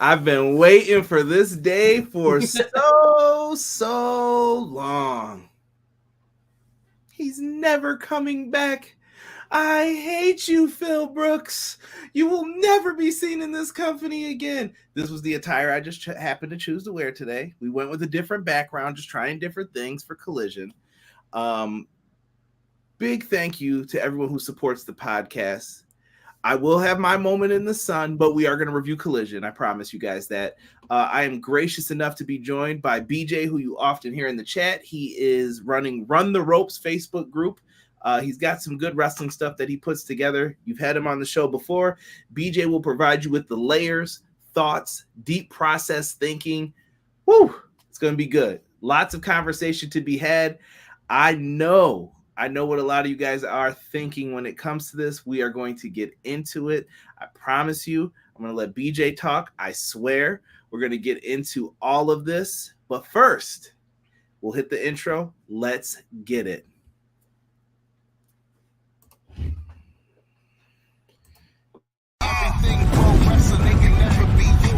I've been waiting for this day for so long. He's never coming back. I hate you, Phil Brooks. You will never be seen in this company again. This was the attire I just happened to choose to wear today. We went with a different background, just trying different things for Collision. Big thank you to everyone who supports the podcast. I will have my moment in the sun, but we are going to review Collision. I promise you guys that. I am gracious enough to be joined by BJ, who you often hear in the chat. He is running Run the Ropes Facebook group. He's got some good wrestling stuff that he puts together. You've had him on the show before. BJ will provide you with the layers, thoughts, deep process thinking. Woo! It's going to be good. Lots of conversation to be had. I know what a lot of you guys are thinking when it comes to this. We are going to get into it. I promise you. I'm going to let BJ talk. I swear we're going to get into all of this. But first, we'll hit the intro. Let's get it. Everything pro wrestling, they can never be you.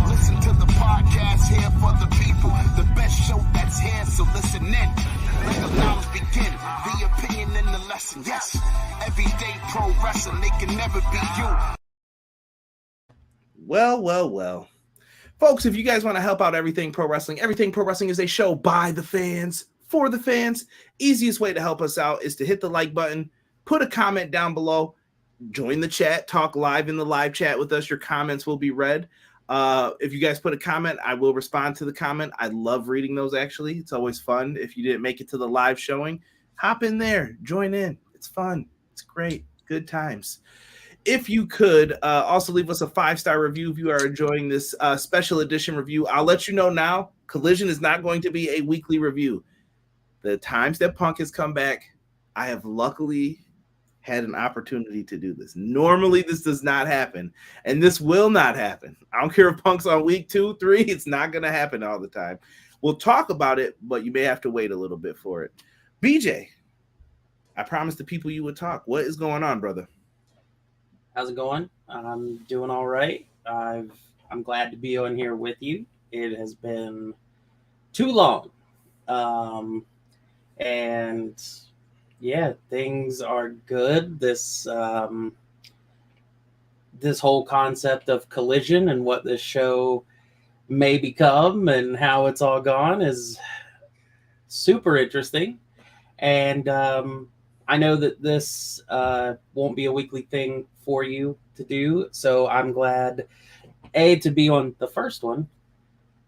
Listen to the podcast here for the people. The best show that's here, so listen in. Let the knowledge begin. The opinion and the lesson. Yes, everyday pro wrestling, they can never be you. Well. Folks, if you guys want to help out Everything Pro Wrestling is a show by the fans, for the fans. Easiest way to help us out is to hit the like button, put a comment down below, join the chat, talk live in the live chat with us. Your comments will be read. If you guys put a comment, I will respond to the comment. I love reading those, actually. It's always fun. If you didn't make it to the live showing, hop in there, join in. It's fun. It's great. Good times. If you could also leave us a 5-star review if you are enjoying this special edition review. I'll let you know now, Collision is not going to be a weekly review. The times that Punk has come back, I have luckily had an opportunity to do this. Normally, this does not happen, and this will not happen. I don't care if Punk's on week 2, 3. It's not going to happen all the time. We'll talk about it, but you may have to wait a little bit for it. BJ, I promised the people you would talk. What is going on, brother? How's it going? I'm doing all right. I'm glad to be on here with you. It has been too long. And yeah, things are good. This whole concept of Collision and what this show may become and how it's all gone is super interesting. And I know that this won't be a weekly thing for you to do, so I'm glad to be on the first one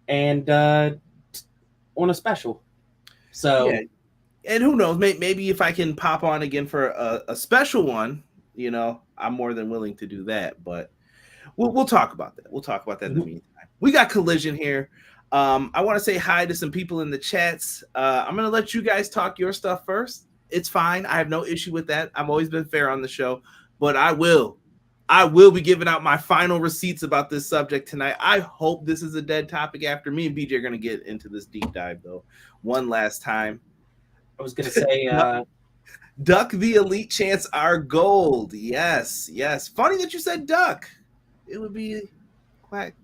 and on a special. So, yeah. And who knows? Maybe if I can pop on again for a special one, I'm more than willing to do that. But we'll talk about that. We'll talk about that in the meantime. We got Collision here. I want to say hi to some people in the chats. I'm going to let you guys talk your stuff first. It's fine. I have no issue with that. I've always been fair on the show, but I will be giving out my final receipts about this subject tonight. I hope this is a dead topic after me and BJ are going to get into this deep dive, though, one last time. I was going to say... Duck the Elite Chants are gold. Yes. Funny that you said duck. It would be quack,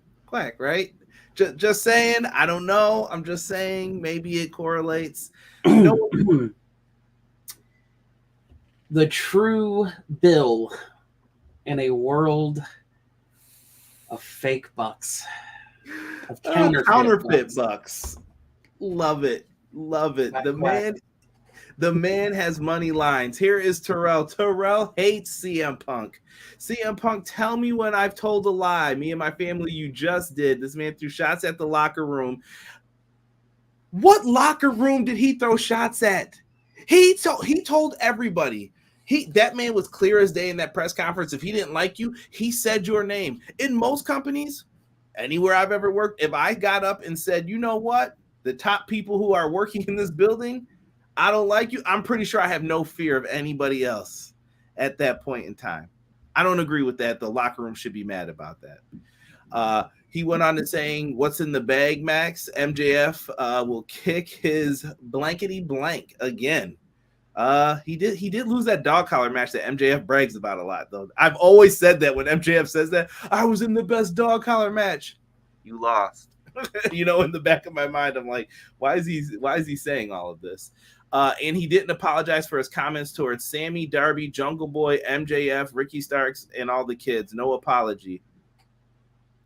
right? Just saying. I don't know. I'm just saying maybe it correlates. The true Bill in a world of fake bucks. Of counterfeit bucks. Love it. The man has money lines. Here is Terrell. Terrell hates CM Punk. CM Punk, tell me when I've told a lie. Me and my family, you just did. This man threw shots at the locker room. What locker room did he throw shots at? He told everybody. That man was clear as day in that press conference. If he didn't like you, he said your name. In most companies, anywhere I've ever worked, if I got up and said, you know what, the top people who are working in this building, I don't like you, I'm pretty sure I have no fear of anybody else at that point in time. I don't agree with that. The locker room should be mad about that. He went on to saying, what's in the bag, Max? MJF will kick his blankety blank again. He did lose that dog collar match that MJF brags about a lot, though. I've always said that when MJF says that, I was in the best dog collar match. You lost. You know, in the back of my mind, I'm like, why is he saying all of this? And he didn't apologize for his comments towards Sammy, Darby, Jungle Boy, MJF, Ricky Starks, and all the kids. No apology.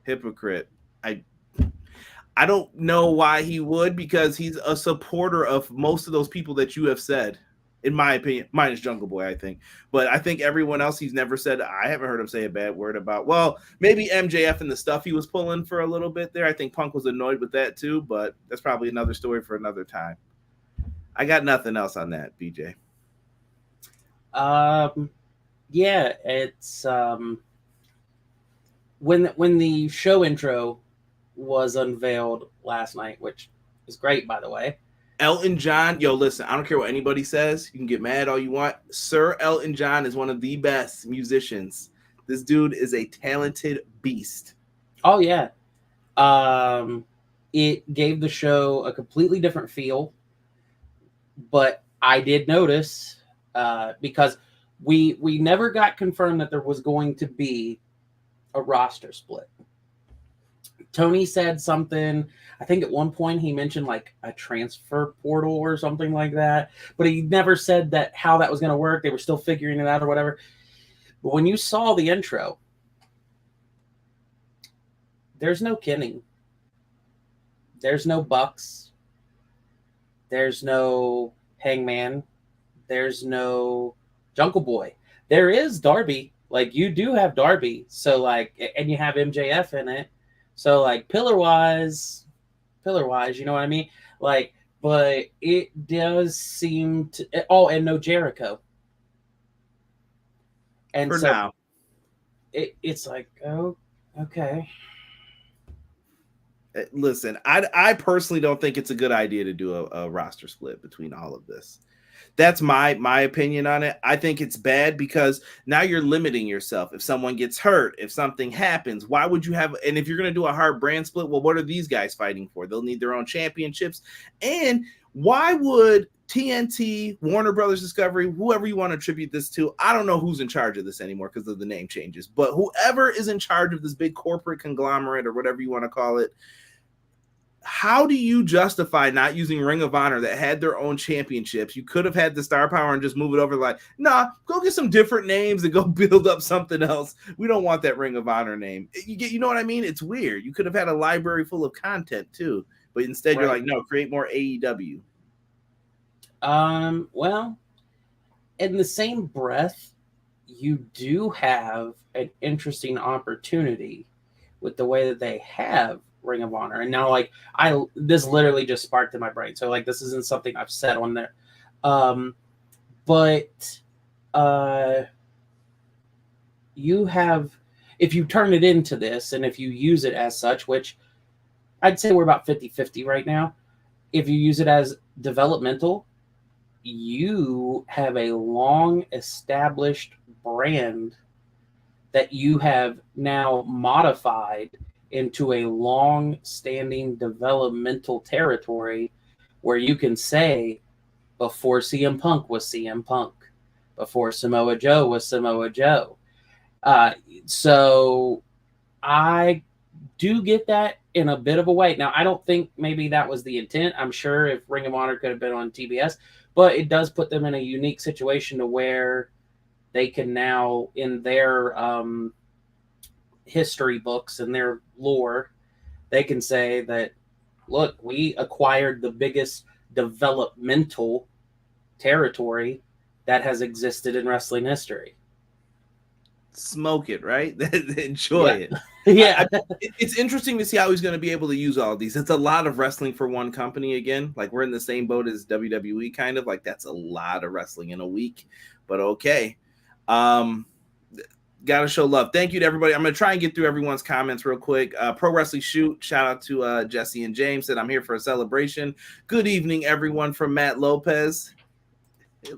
Hypocrite. I don't know why he would, because he's a supporter of most of those people that you have said, in my opinion, minus Jungle Boy, I think. But I think everyone else he's never said, I haven't heard him say a bad word about. Well, maybe MJF and the stuff he was pulling for a little bit there. I think Punk was annoyed with that too, but that's probably another story for another time. I got nothing else on that, BJ. Yeah, it's when the show intro was unveiled last night, which is great, by the way. Elton John, yo, listen, I don't care what anybody says. You can get mad all you want. Sir Elton John is one of the best musicians. This dude is a talented beast. Oh, yeah. It gave the show a completely different feel. But I did notice, because we never got confirmed that there was going to be a roster split. Toni said something, I think at one point he mentioned like a transfer portal or something like that, but he never said that how that was going to work. They were still figuring it out or whatever. But when you saw the intro, there's no Kenny. There's no Bucks. There's no Hangman. There's no Jungle Boy. There is Darby. Like, you do have Darby. So, like, and you have MJF in it. So, like, pillar-wise, you know what I mean? Like, but it does seem to... Oh, and no Jericho. And for so now. It's like, oh, okay. Listen, I personally don't think it's a good idea to do a roster split between all of this. That's my opinion on it. I think it's bad because now you're limiting yourself. If someone gets hurt, if something happens, why would you have? And if you're going to do a hard brand split, well, what are these guys fighting for? They'll need their own championships. And why would TNT, Warner Brothers Discovery, whoever you want to attribute this to, I don't know who's in charge of this anymore because of the name changes, but whoever is in charge of this big corporate conglomerate or whatever you want to call it, how do you justify not using Ring of Honor that had their own championships? You could have had the star power and just move it over like, nah, go get some different names and go build up something else. We don't want that Ring of Honor name. You know what I mean? It's weird. You could have had a library full of content too, but instead You're like, no, create more AEW. Well, in the same breath, you do have an interesting opportunity with the way that they have Ring of Honor. And now, like, this literally just sparked in my brain. So, like, this isn't something I've said on there. But you have, if you turn it into this and if you use it as such, which I'd say we're about 50-50 right now. If you use it as developmental, you have a long established brand that you have now modified into a long-standing developmental territory where you can say, before CM Punk was CM Punk, before Samoa Joe was Samoa Joe. So I do get that in a bit of a way. Now, I don't think maybe that was the intent. I'm sure if Ring of Honor could have been on TBS, but it does put them in a unique situation to where they can now, in their history books and their lore, they can say that, look, we acquired the biggest developmental territory that has existed in wrestling history. Smoke it, right? Enjoy it. Yeah. It's interesting to see how he's going to be able to use all of these. It's a lot of wrestling for one company again. Like, we're in the same boat as WWE, kind of. Like, that's a lot of wrestling in a week. But okay. Gotta show love. Thank you to everybody. I'm going to try and get through everyone's comments real quick. Pro Wrestling Shoot, shout out to Jesse and James, said I'm here for a celebration. Good evening, everyone, from Matt Lopez.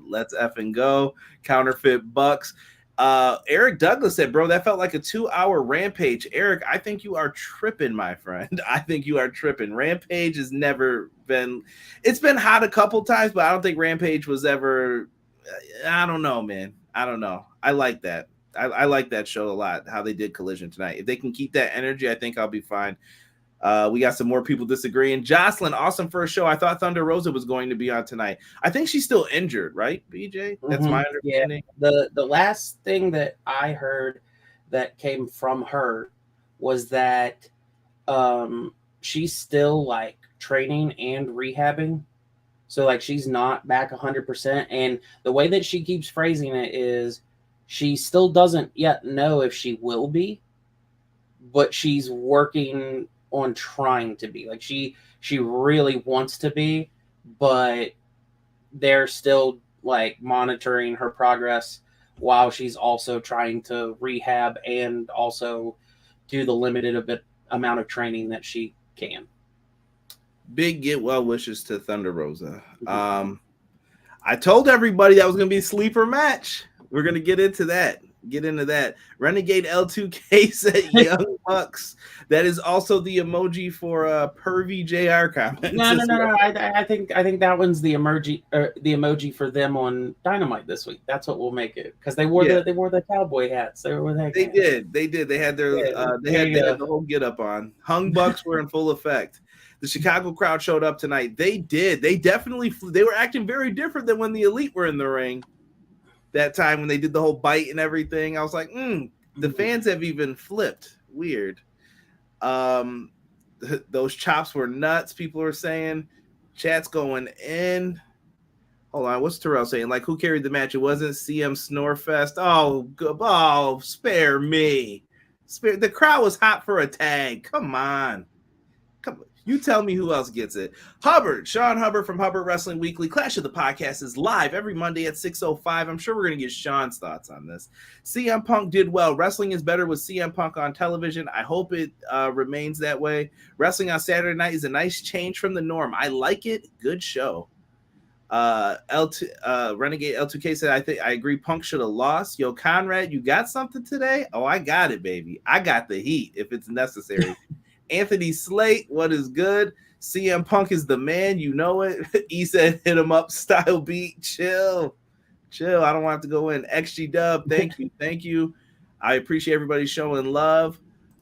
Let's effing go. Counterfeit Bucks. Eric Douglas said, bro, that felt like a 2-hour Rampage. Eric, I think you are tripping, my friend. I think you are tripping. Rampage has never been, it's been hot a couple times, but I don't think Rampage was ever, I don't know, man. I don't know. I like that. I like that show a lot, how they did Collision tonight. If they can keep that energy, I think I'll be fine. We got some more people disagreeing. Jocelyn, awesome first show. I thought Thunder Rosa was going to be on tonight. I think she's still injured, right, BJ? That's my understanding. Yeah. The last thing that I heard that came from her was that she's still like training and rehabbing. So like she's not back 100%. And the way that she keeps phrasing it is she still doesn't yet know if she will be, but she's working on trying to be. Like she really wants to be, but they're still like monitoring her progress while she's also trying to rehab and also do the limited amount of training that she can. Big get well wishes to Thunder Rosa. I told everybody that was going to be a sleeper match. We're going to get into that. Renegade L2K said Young Bucks. That is also the emoji for pervy JR comments. No. I think that one's the emoji for them on Dynamite this week. That's what we'll make it because they wore the cowboy hats. They did. They had their the whole get up on. Hung Bucks were in full effect. The Chicago crowd showed up tonight. They definitely they were acting very different than when the Elite were in the ring. That time when they did the whole bite and everything, I was like, the fans have even flipped. Weird. Those chops were nuts. People are saying, chat's going in. Hold on, what's Terrell saying? Like, who carried the match? It wasn't CM Snorefest. Oh, spare me. The crowd was hot for a tag. Come on. You tell me who else gets it. Sean Hubbard from Hubbard Wrestling Weekly. Clash of the Podcast is live every Monday at 6:05. I'm sure we're going to get Sean's thoughts on this. CM Punk did well. Wrestling is better with CM Punk on television. I hope it remains that way. Wrestling on Saturday night is a nice change from the norm. I like it. Good show. Renegade L2K said, I agree Punk should have lost. Yo, Conrad, you got something today? Oh, I got it, baby. I got the heat if it's necessary. Anthony Slate, what is good? CM Punk is the man, you know it. He said, hit him up, style beat. Chill. I don't want to go in. XG Dub, thank you. I appreciate everybody showing love.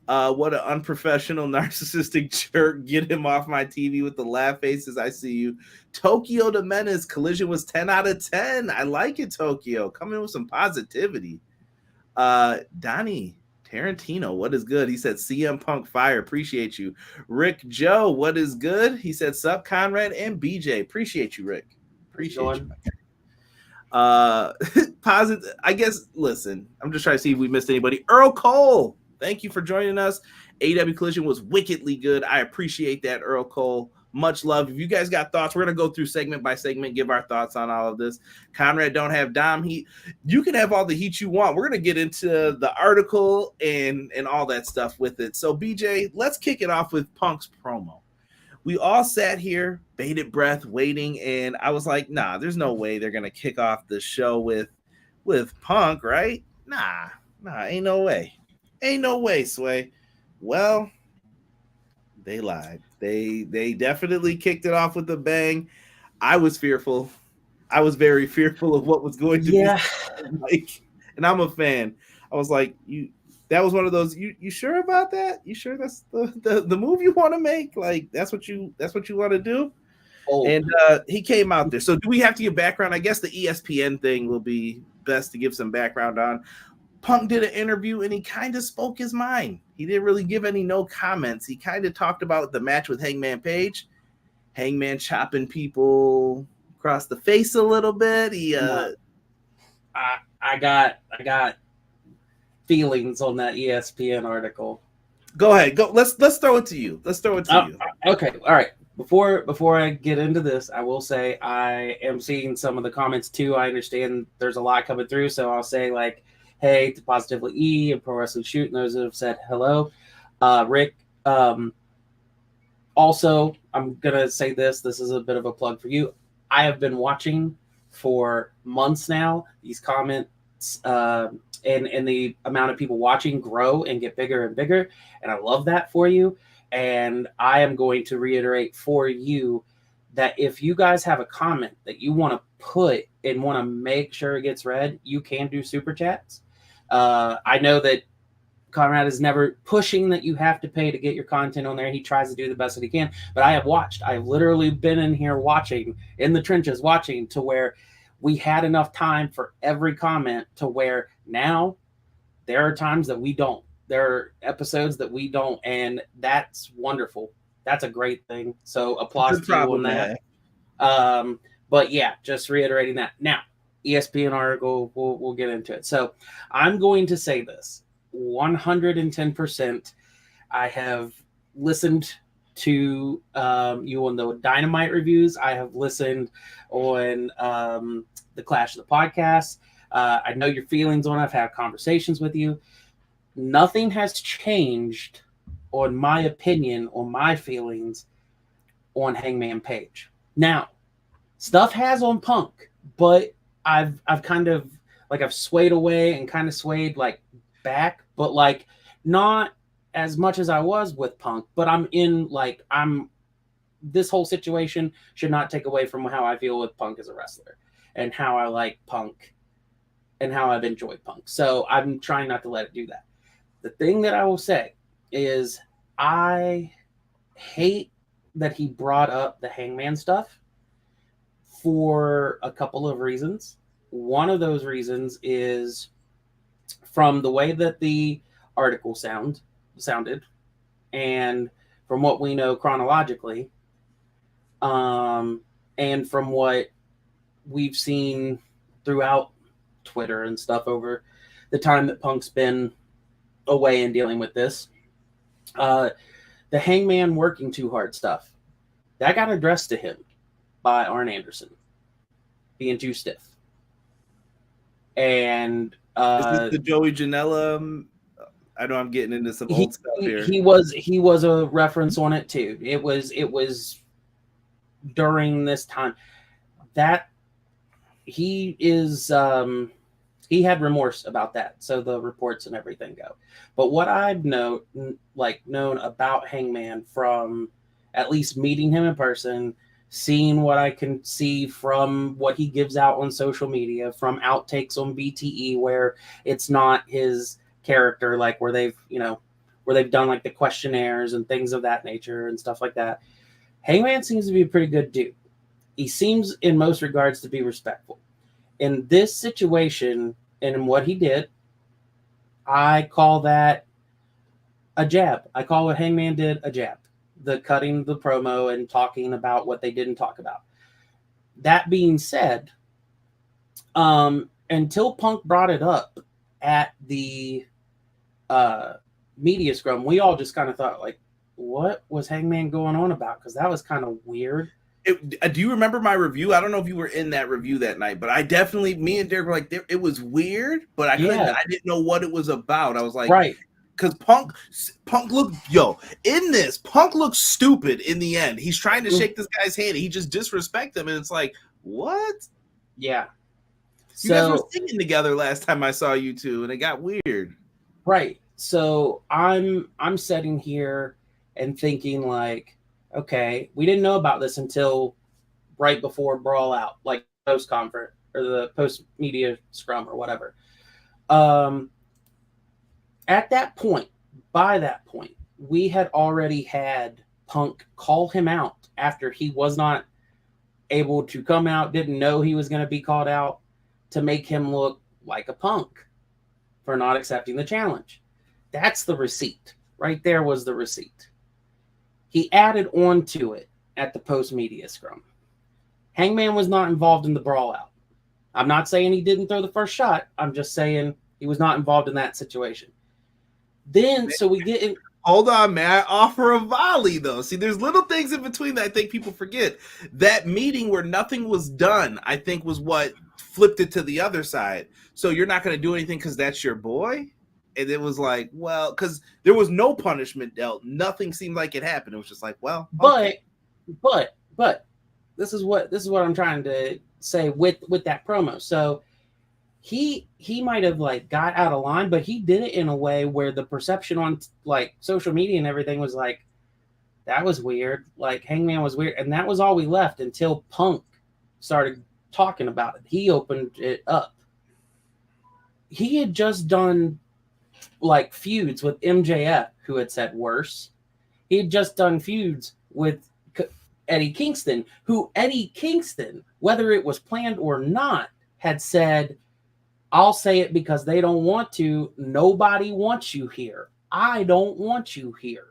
What an unprofessional, narcissistic jerk. Get him off my TV with the laugh faces. I see you. Tokyo the Menace, Collision was 10 out of 10. I like it, Tokyo. Coming with some positivity. Donnie Tarantino, what is good? He said, CM Punk fire. Appreciate you. Rick Joe, what is good? He said, sup, Conrad and BJ. Appreciate you, Rick. Appreciate you. Positive. I guess, listen, I'm just trying to see if we missed anybody. Earl Cole, thank you for joining us. AEW Collision was wickedly good. I appreciate that, Earl Cole. Much love. If you guys got thoughts, we're going to go through segment by segment, give our thoughts on all of this. Conrad don't have Dom heat. You can have all the heat you want. We're going to get into the article and all that stuff with it. So, BJ, let's kick it off with Punk's promo. We all sat here, bated breath, waiting, and I was like, nah, there's no way they're going to kick off the show with Punk, right? Nah, ain't no way. Ain't no way, Sway. Well, they lied. They definitely kicked it off with a bang. I was fearful. I was very fearful of what was going to be like, and I'm a fan. I was like, that was one of those, you sure about that? You sure that's the move you want to make? Like that's what you want to do? Oh. And he came out there. So do we have to give background? I guess the ESPN thing will be best to give some background on. Punk did an interview and he kind of spoke his mind. He didn't really give no comments. He kind of talked about the match with Hangman Page. Hangman chopping people across the face a little bit. I got feelings on that ESPN article. Go ahead. Go. Let's throw it to you. You. Okay. All right. Before I get into this, I will say I am seeing some of the comments too. I understand there's a lot coming through, so I'll say like, hey to Positively E and Pro Wrestling Shoot, and those that have said hello. Rick, also, I'm going to say this is a bit of a plug for you. I have been watching for months now, these comments and the amount of people watching grow and get bigger and bigger, and I love that for you. And I am going to reiterate for you that if you guys have a comment that you want to put and want to make sure it gets read, you can do super chats. I know that Conrad is never pushing that you have to pay to get your content on there. He tries to do the best that he can. But I have literally been in here watching, in the trenches watching, to where we had enough time for every comment to where now there are times that we don't. There are episodes that we don't, and that's wonderful. That's a great thing. So applause to you on that. But yeah, just reiterating that. Now, ESPN article, we'll get into it. So I'm going to say this 110%. I have listened to you on the Dynamite reviews. I have listened on the Clash of the Podcast. I know your feelings on it. I've had conversations with you. Nothing has changed on my opinion, on my feelings on Hangman Page. Now, stuff has on Punk, but I've kind of like I've swayed away and kind of swayed like back, but like not as much as I was with Punk. But this whole situation should not take away from how I feel with Punk as a wrestler and how I like Punk and how I've enjoyed Punk. So I'm trying not to let it do that. The thing that I will say is I hate that he brought up the Hangman stuff for a couple of reasons. One of those reasons is from the way that the article sounded, and from what we know chronologically, and from what we've seen throughout Twitter and stuff over the time that Punk's been away and dealing with this, the Hangman working too hard stuff, that got addressed to him by Arn Anderson being too stiff. And is this the Joey Janela? I know I'm getting into some old stuff here. He was a reference on it too. It was during this time that he is he had remorse about that. So the reports and everything go. But what I've known about Hangman from at least meeting him in person, seeing what I can see from what he gives out on social media, from outtakes on BTE where it's not his character, like where they've done like the questionnaires and things of that nature and stuff like that. Hangman seems to be a pretty good dude. He seems in most regards to be respectful. In this situation and in what he did, I call that a jab. I call what Hangman did a jab. The cutting the promo and talking about what they didn't talk about. That being said, until Punk brought it up at the media scrum, we all just kind of thought, like, what was Hangman going on about? Because that was kind of weird. Do you remember my review? I don't know if you were in that review that night, but me and Derek were like, it was weird, but I didn't know what it was about. I was like, right. Because Punk looked, Punk looks stupid in the end. He's trying to shake this guy's hand. He just disrespects him. And it's like, what? Yeah. You guys were singing together last time I saw you two, and it got weird. Right. So I'm sitting here and thinking like, okay, we didn't know about this until right before Brawl Out, like post-conference or the post-media scrum or whatever. At that point, by that point, we had already had Punk call him out after he was not able to come out, didn't know he was going to be called out, to make him look like a punk for not accepting the challenge. That's the receipt. Right there was the receipt. He added on to it at the post-media scrum. Hangman was not involved in the brawl out. I'm not saying he didn't throw the first shot. I'm just saying he was not involved in that situation. Then, so we get in. Hold on, may I offer a volley, though? See, there's little things in between that I think people forget. That meeting where nothing was done, I think, was what flipped it to the other side. So you're not going to do anything because that's your boy? And it was like, well, because there was no punishment dealt. Nothing seemed like it happened. It was just like, well, okay. But this is what I'm trying to say with that promo. So he might have like got out of line, but he did it in a way where the perception on like social media and everything was like, that was weird. Like Hangman was weird. And that was all we left until Punk started talking about it. He opened it up. He had just done like feuds with MJF, who had said worse. He had just done feuds with Eddie Kingston, who Eddie Kingston, whether it was planned or not, had said, I'll say it because they don't want to. Nobody wants you here. I don't want you here.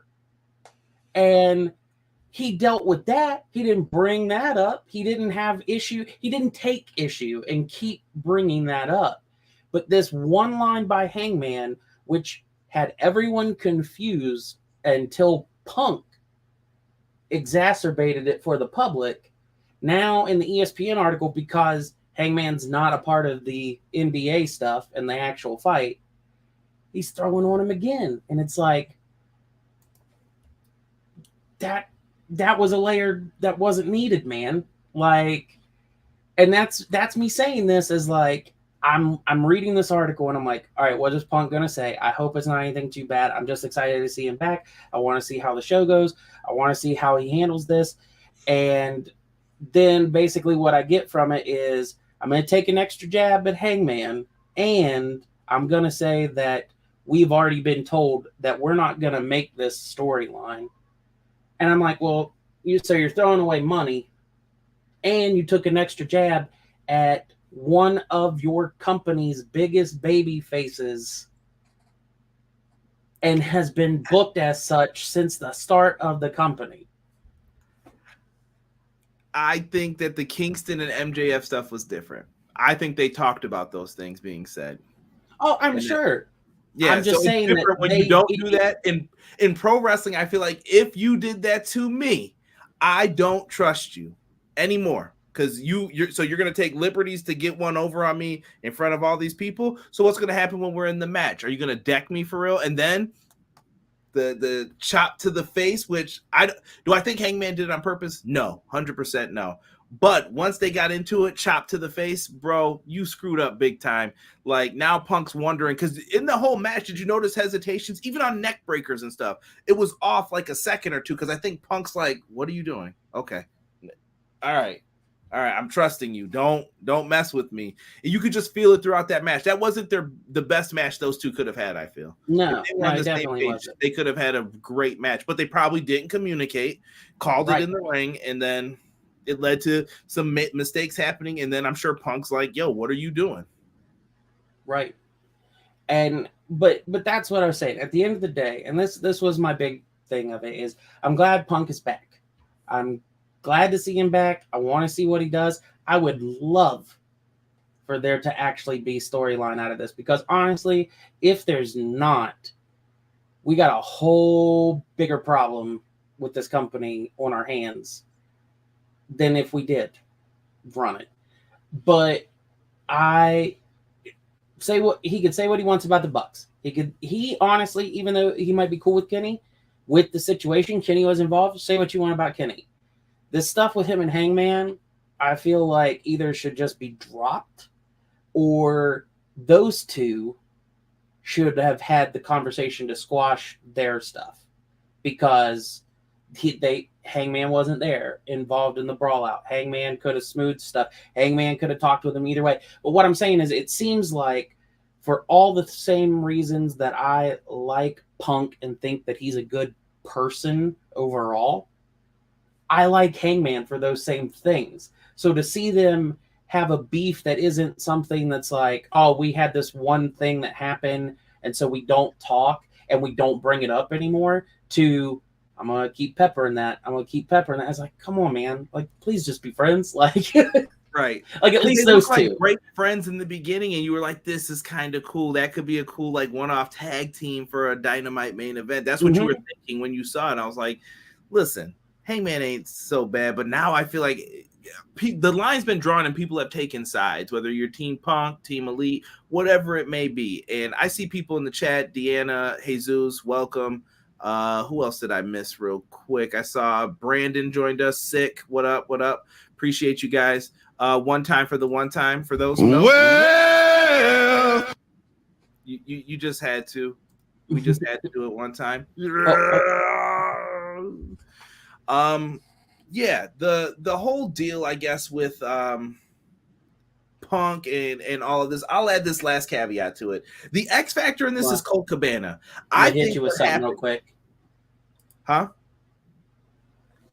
And he dealt with that. He didn't bring that up. He didn't have issue. He didn't take issue and keep bringing that up. But this one line by Hangman, which had everyone confused until Punk exacerbated it for the public. Now in the ESPN article, because Hangman's not a part of the NBA stuff and the actual fight, he's throwing on him again. And it's like, that was a layer that wasn't needed, man. Like, and that's me saying this as like, I'm reading this article and I'm like, all right, what is Punk gonna say? I hope it's not anything too bad. I'm just excited to see him back. I want to see how the show goes. I want to see how he handles this. And then basically what I get from it is I'm going to take an extra jab at Hangman, and I'm going to say that we've already been told that we're not going to make this storyline. And I'm like, well, so you're throwing away money, and you took an extra jab at one of your company's biggest baby faces and has been booked as such since the start of the company. I think that the Kingston and MJF stuff was different. I think they talked about those things being said. Oh, I'm sure. Yeah, I'm just saying that when you don't do that in pro wrestling, I feel like if you did that to me, I don't trust you anymore because you're going to take liberties to get one over on me in front of all these people. So what's going to happen when we're in the match? Are you going to deck me for real? And then the chop to the face, which I think Hangman did it on purpose? No, 100% no. But once they got into it, chop to the face, bro, you screwed up big time. Like now Punk's wondering, because in the whole match, did you notice hesitations? Even on neck breakers and stuff, it was off like a second or two because I think Punk's like, what are you doing? Okay. All right, I'm trusting you. Don't mess with me. And you could just feel it throughout that match. That wasn't the best match those two could have had, I feel. No, it definitely wasn't. They could have had a great match, but they probably didn't communicate, called it in the ring, and then it led to some mistakes happening. And then I'm sure Punk's like, yo, what are you doing? Right. And but that's what I was saying. At the end of the day, and this was my big thing of it, is I'm glad Punk is back. I'm glad to see him back. I want to see what he does. I would love for there to actually be storyline out of this, because honestly, if there's not, we got a whole bigger problem with this company on our hands than if we did run it. But I say what he could say what he wants about the Bucks. He honestly, even though he might be cool with Kenny, with the situation, Kenny was involved. Say what you want about Kenny. This stuff with him and Hangman, I feel like either should just be dropped, or those two should have had the conversation to squash their stuff, because Hangman wasn't there involved in the brawl out. Hangman could have smoothed stuff. Hangman could have talked with him either way. But what I'm saying is, it seems like for all the same reasons that I like Punk and think that he's a good person overall, I like Hangman for those same things. So to see them have a beef that isn't something that's like, oh, we had this one thing that happened, and so we don't talk and we don't bring it up anymore, to I'm going to keep peppering that. I'm going to keep peppering that. I was like, come on, man. Like, please just be friends. Like, right. Like, at least those two. Like great friends in the beginning, and you were like, this is kind of cool. That could be a cool, like, one-off tag team for a Dynamite main event. That's what you were thinking when you saw it. I was like, listen, Hangman ain't so bad. But now I feel like the line's been drawn and people have taken sides, whether you're Team Punk, Team Elite, whatever it may be. And I see people in the chat, Deanna, Jesus, welcome. Who else did I miss real quick? I saw Brandon joined us. Sick. What up? Appreciate you guys. One time for those who know. Well, you just had to. We just had to do it one time. Yeah, the whole deal, I guess, with Punk Punk and all of this. I'll add this last caveat to it. The X factor in this is Colt Cabana. I hit you with something real quick. Huh?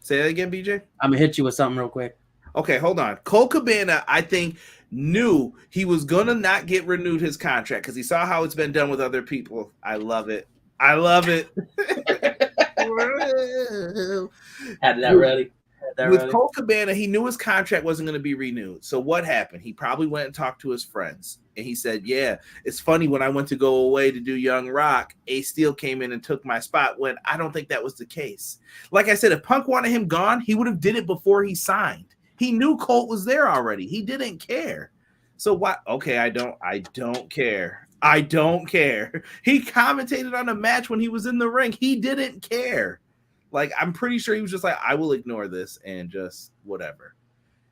Say that again, BJ. I'm gonna hit you with something real quick. Okay, hold on. Colt Cabana, I think, knew he was gonna not get renewed his contract because he saw how it's been done with other people. I love it. I love it. Had that ready. With Colt Cabana, he knew his contract wasn't going to be renewed. So what happened? He probably went and talked to his friends. And he said, yeah, it's funny, when I went to go away to do Young Rock, Ace Steel came in and took my spot, when I don't think that was the case. Like I said, if Punk wanted him gone, he would have did it before he signed. He knew Colt was there already. He didn't care. So what? Okay, I don't care. I don't care. He commentated on a match when he was in the ring. He didn't care. Like, I'm pretty sure he was just like, I will ignore this and just whatever.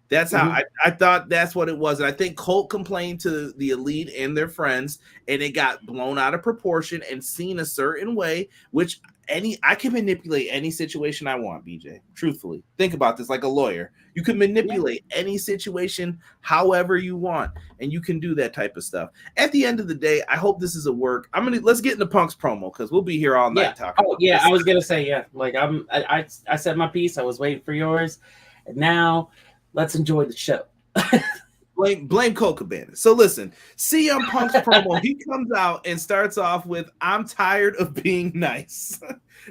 That's how I thought that's what it was. And I think Colt complained to the Elite and their friends, and it got blown out of proportion and seen a certain way, which I can manipulate any situation I want, BJ. Truthfully, think about this like a lawyer. You can manipulate any situation however you want, and you can do that type of stuff. At the end of the day, I hope this is a work. Let's get into Punk's promo because we'll be here all night talking. Oh yeah, I was gonna say Like I said my piece. I was waiting for yours, and now let's enjoy the show. Blame Colt Cabana. So listen, CM Punk's promo, he comes out and starts off with, I'm tired of being nice.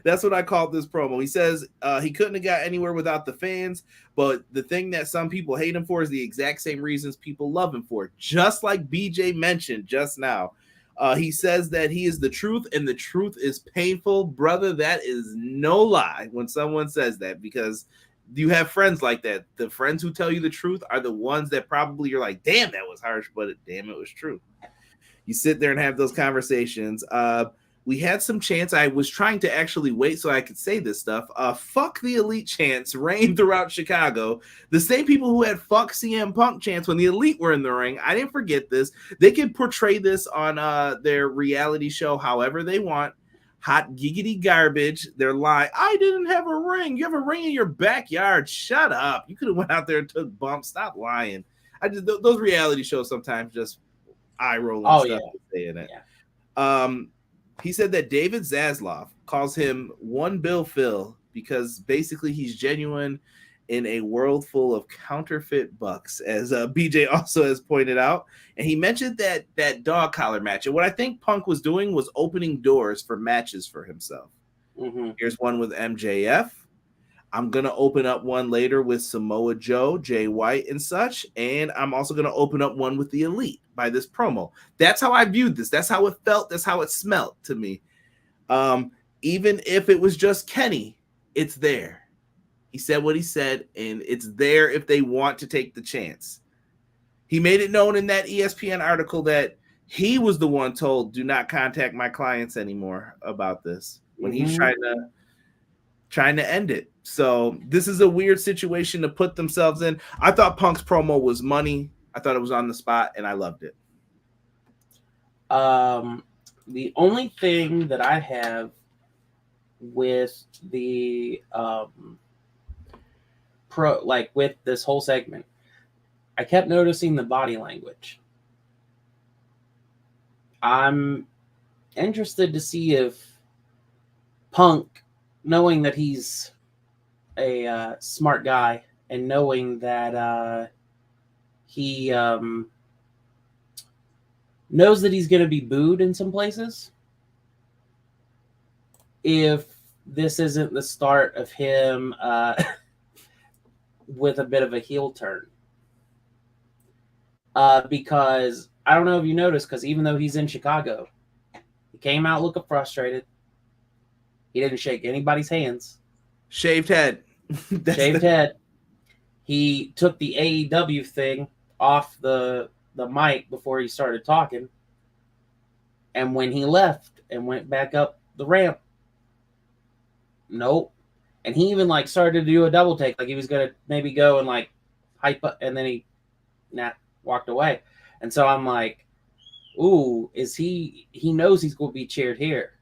That's what I called this promo. He says he couldn't have got anywhere without the fans, but the thing that some people hate him for is the exact same reasons people love him for, just like BJ mentioned just now. He says that he is the truth, and the truth is painful. Brother, that is no lie when someone says that, because you have friends like that. The friends who tell you the truth are the ones that probably you're like, damn, that was harsh, but damn, it was true. You sit there and have those conversations. We had some chants. I was trying to actually wait so I could say this stuff. Fuck the Elite chants reigned throughout Chicago. The same people who had fuck CM Punk chants when the Elite were in the ring. I didn't forget this. They can portray this on their reality show however they want. Hot giggity garbage. They're lying. I didn't have a ring. You have a ring in your backyard. Shut up. You could have went out there and took bumps. Stop lying. Those reality shows sometimes just eye rolling stuff saying it. Yeah. He said that David Zaslav calls him One Bill Phil because basically he's genuine in a world full of counterfeit bucks, as BJ also has pointed out. And he mentioned that dog collar match. And what I think Punk was doing was opening doors for matches for himself. Here's one with MJF. I'm going to open up one later with Samoa Joe, Jay White, and such. And I'm also going to open up one with the Elite by this promo. That's how I viewed this. That's how it felt. That's how it smelled to me. Even if it was just Kenny, it's there. He said what he said, and it's there if they want to take the chance. He made it known in that ESPN article that he was the one told, do not contact my clients anymore about this, when he's trying to end it. So this is a weird situation to put themselves in. I thought Punk's promo was money. I thought it was on the spot, and I loved it. The only thing that I have with the with this whole segment, I kept noticing the body language. I'm interested to see if Punk, knowing that he's a smart guy and knowing that he knows that he's going to be booed in some places, if this isn't the start of him with a bit of a heel turn. Because I don't know if you noticed, because even though he's in Chicago, he came out looking frustrated. He didn't shake anybody's hands. Shaved head. Shaved head. He took the AEW thing off the mic before he started talking. And when he left and went back up the ramp, nope. And he even started to do a double take, like he was gonna maybe go and hype up, and then he walked away. And so I'm like, ooh, is he knows he's gonna be cheered here?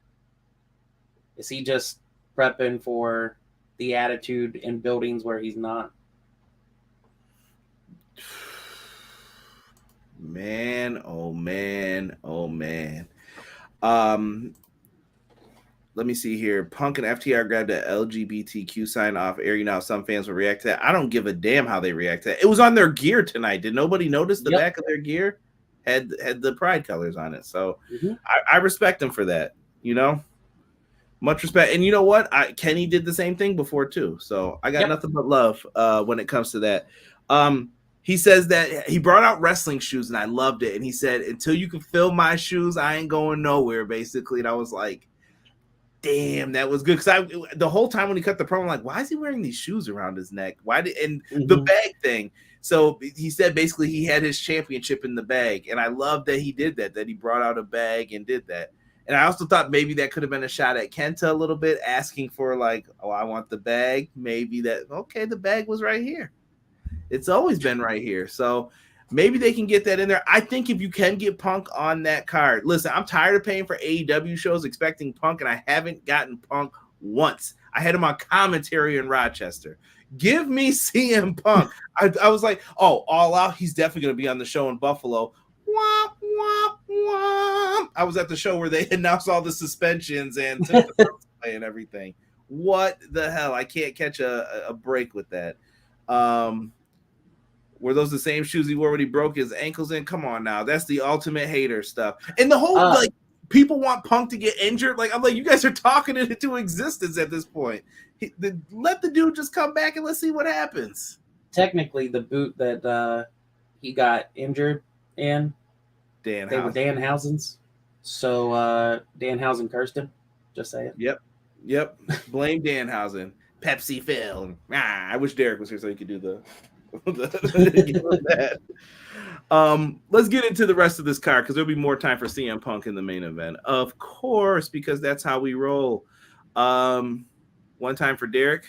Is he just prepping for the attitude in buildings where he's not? Man, oh man, oh man. Let me see here. Punk and FTR grabbed the LGBTQ sign off air. You know how some fans will react to that. I don't give a damn how they react to that. It was on their gear tonight. Did nobody notice the back of their gear had the pride colors on it? So I respect them for that. You know, much respect. And you know what? Kenny did the same thing before too. So I got nothing but love when it comes to that. He says that he brought out wrestling shoes and I loved it. And he said, until you can fill my shoes, I ain't going nowhere, basically. And I was like, damn, that was good. Because the whole time when he cut the promo, I'm like, why is he wearing these shoes around his neck? The bag thing. So he said basically he had his championship in the bag. And I love that he did that he brought out a bag and did that. And I also thought maybe that could have been a shot at Kenta a little bit, asking for like, oh, I want the bag. Maybe the bag was right here. It's always been right here. So maybe they can get that in there. I think if you can get Punk on that card, listen, I'm tired of paying for AEW shows expecting Punk, and I haven't gotten Punk once. I had him on commentary in Rochester. Give me CM Punk. I was like, oh, All Out, he's definitely going to be on the show in Buffalo. Womp, womp, womp. I was at the show where they announced all the suspensions and took the play and everything. What the hell? I can't catch a break with that. Were those the same shoes he wore when he broke his ankles in? Come on now. That's the ultimate hater stuff. And the whole, people want Punk to get injured. Like, I'm like, you guys are talking it into existence at this point. Let the dude just come back and let's see what happens. Technically, the boot that he got injured in, they were Danhausen's. So Danhausen cursed him. Just saying. Yep. Blame Danhausen. Pepsi Phil. I wish Derek was here so he could do the that. Let's get into the rest of this card because there'll be more time for CM Punk in the main event, of course, because that's how we roll. One time for Derek,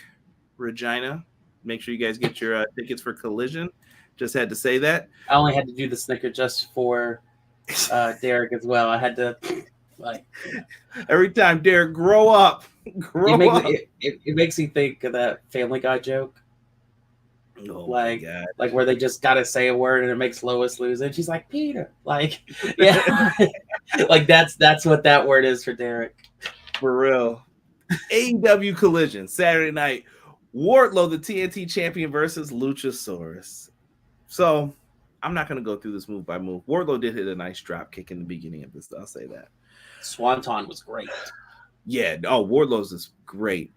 Regina. Make sure you guys get your tickets for Collision. Just had to say that. I only had to do the snicker just for Derek as well. I had to every time. Derek, grow up. It makes me think of that Family Guy joke. Oh like where they just gotta say a word and it makes Lois lose it. She's like, Peter. Like, yeah. Like that's what that word is for Derek. For real. AEW Collision Saturday night. Wardlow, the TNT champion, versus Luchasaurus. So I'm not gonna go through this move by move. Wardlow did hit a nice drop kick in the beginning of this. I'll say that. Swanton was great. Yeah, Wardlow's is great.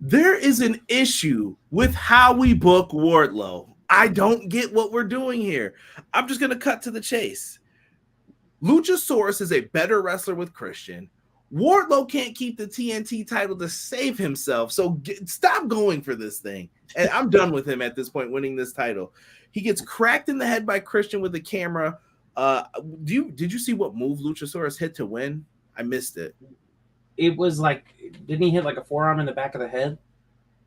There is an issue with how we book Wardlow. I don't get what we're doing here. I'm just going to cut to the chase. Luchasaurus is a better wrestler with Christian. Wardlow can't keep the TNT title to save himself. So stop going for this thing. And I'm done with him at this point, winning this title. He gets cracked in the head by Christian with the camera. Did you see what move Luchasaurus hit to win? I missed it. It was like, didn't he hit like a forearm in the back of the head?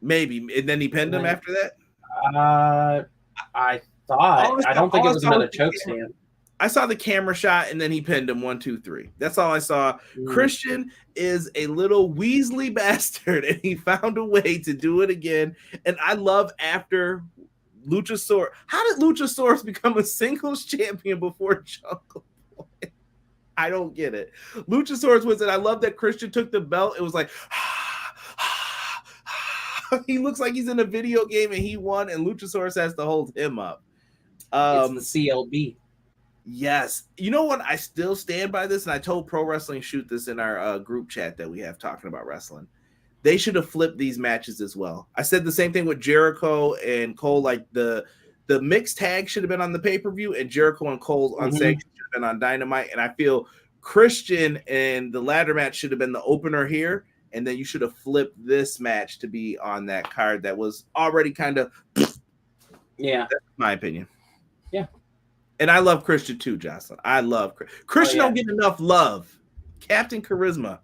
Maybe. And then he pinned him after that? I thought. I don't think it was another choke stand. I saw the camera shot and then he pinned him 1, 2, 3. That's all I saw. Christian is a little Weasley bastard and he found a way to do it again. And I love after Luchasaurus. How did Luchasaurus become a singles champion before Jungle Boy? I don't get it. Luchasaurus wins it. I love that Christian took the belt. It was like, he looks like he's in a video game and he won, and Luchasaurus has to hold him up. It's the CLB. Yes. You know what? I still stand by this, and I told Pro Wrestling Shoot this in our group chat that we have talking about wrestling. They should have flipped these matches as well. I said the same thing with Jericho and Cole. Like the mixed tag should have been on the pay-per-view, and Jericho and Cole on Sanctions should have been on Dynamite. And I feel Christian and the ladder match should have been the opener here, and then you should have flipped this match to be on that card that was already kind of yeah. That's my opinion. Yeah. And I love Christian too, Jocelyn. I love Christian. Don't get enough love. Captain Charisma.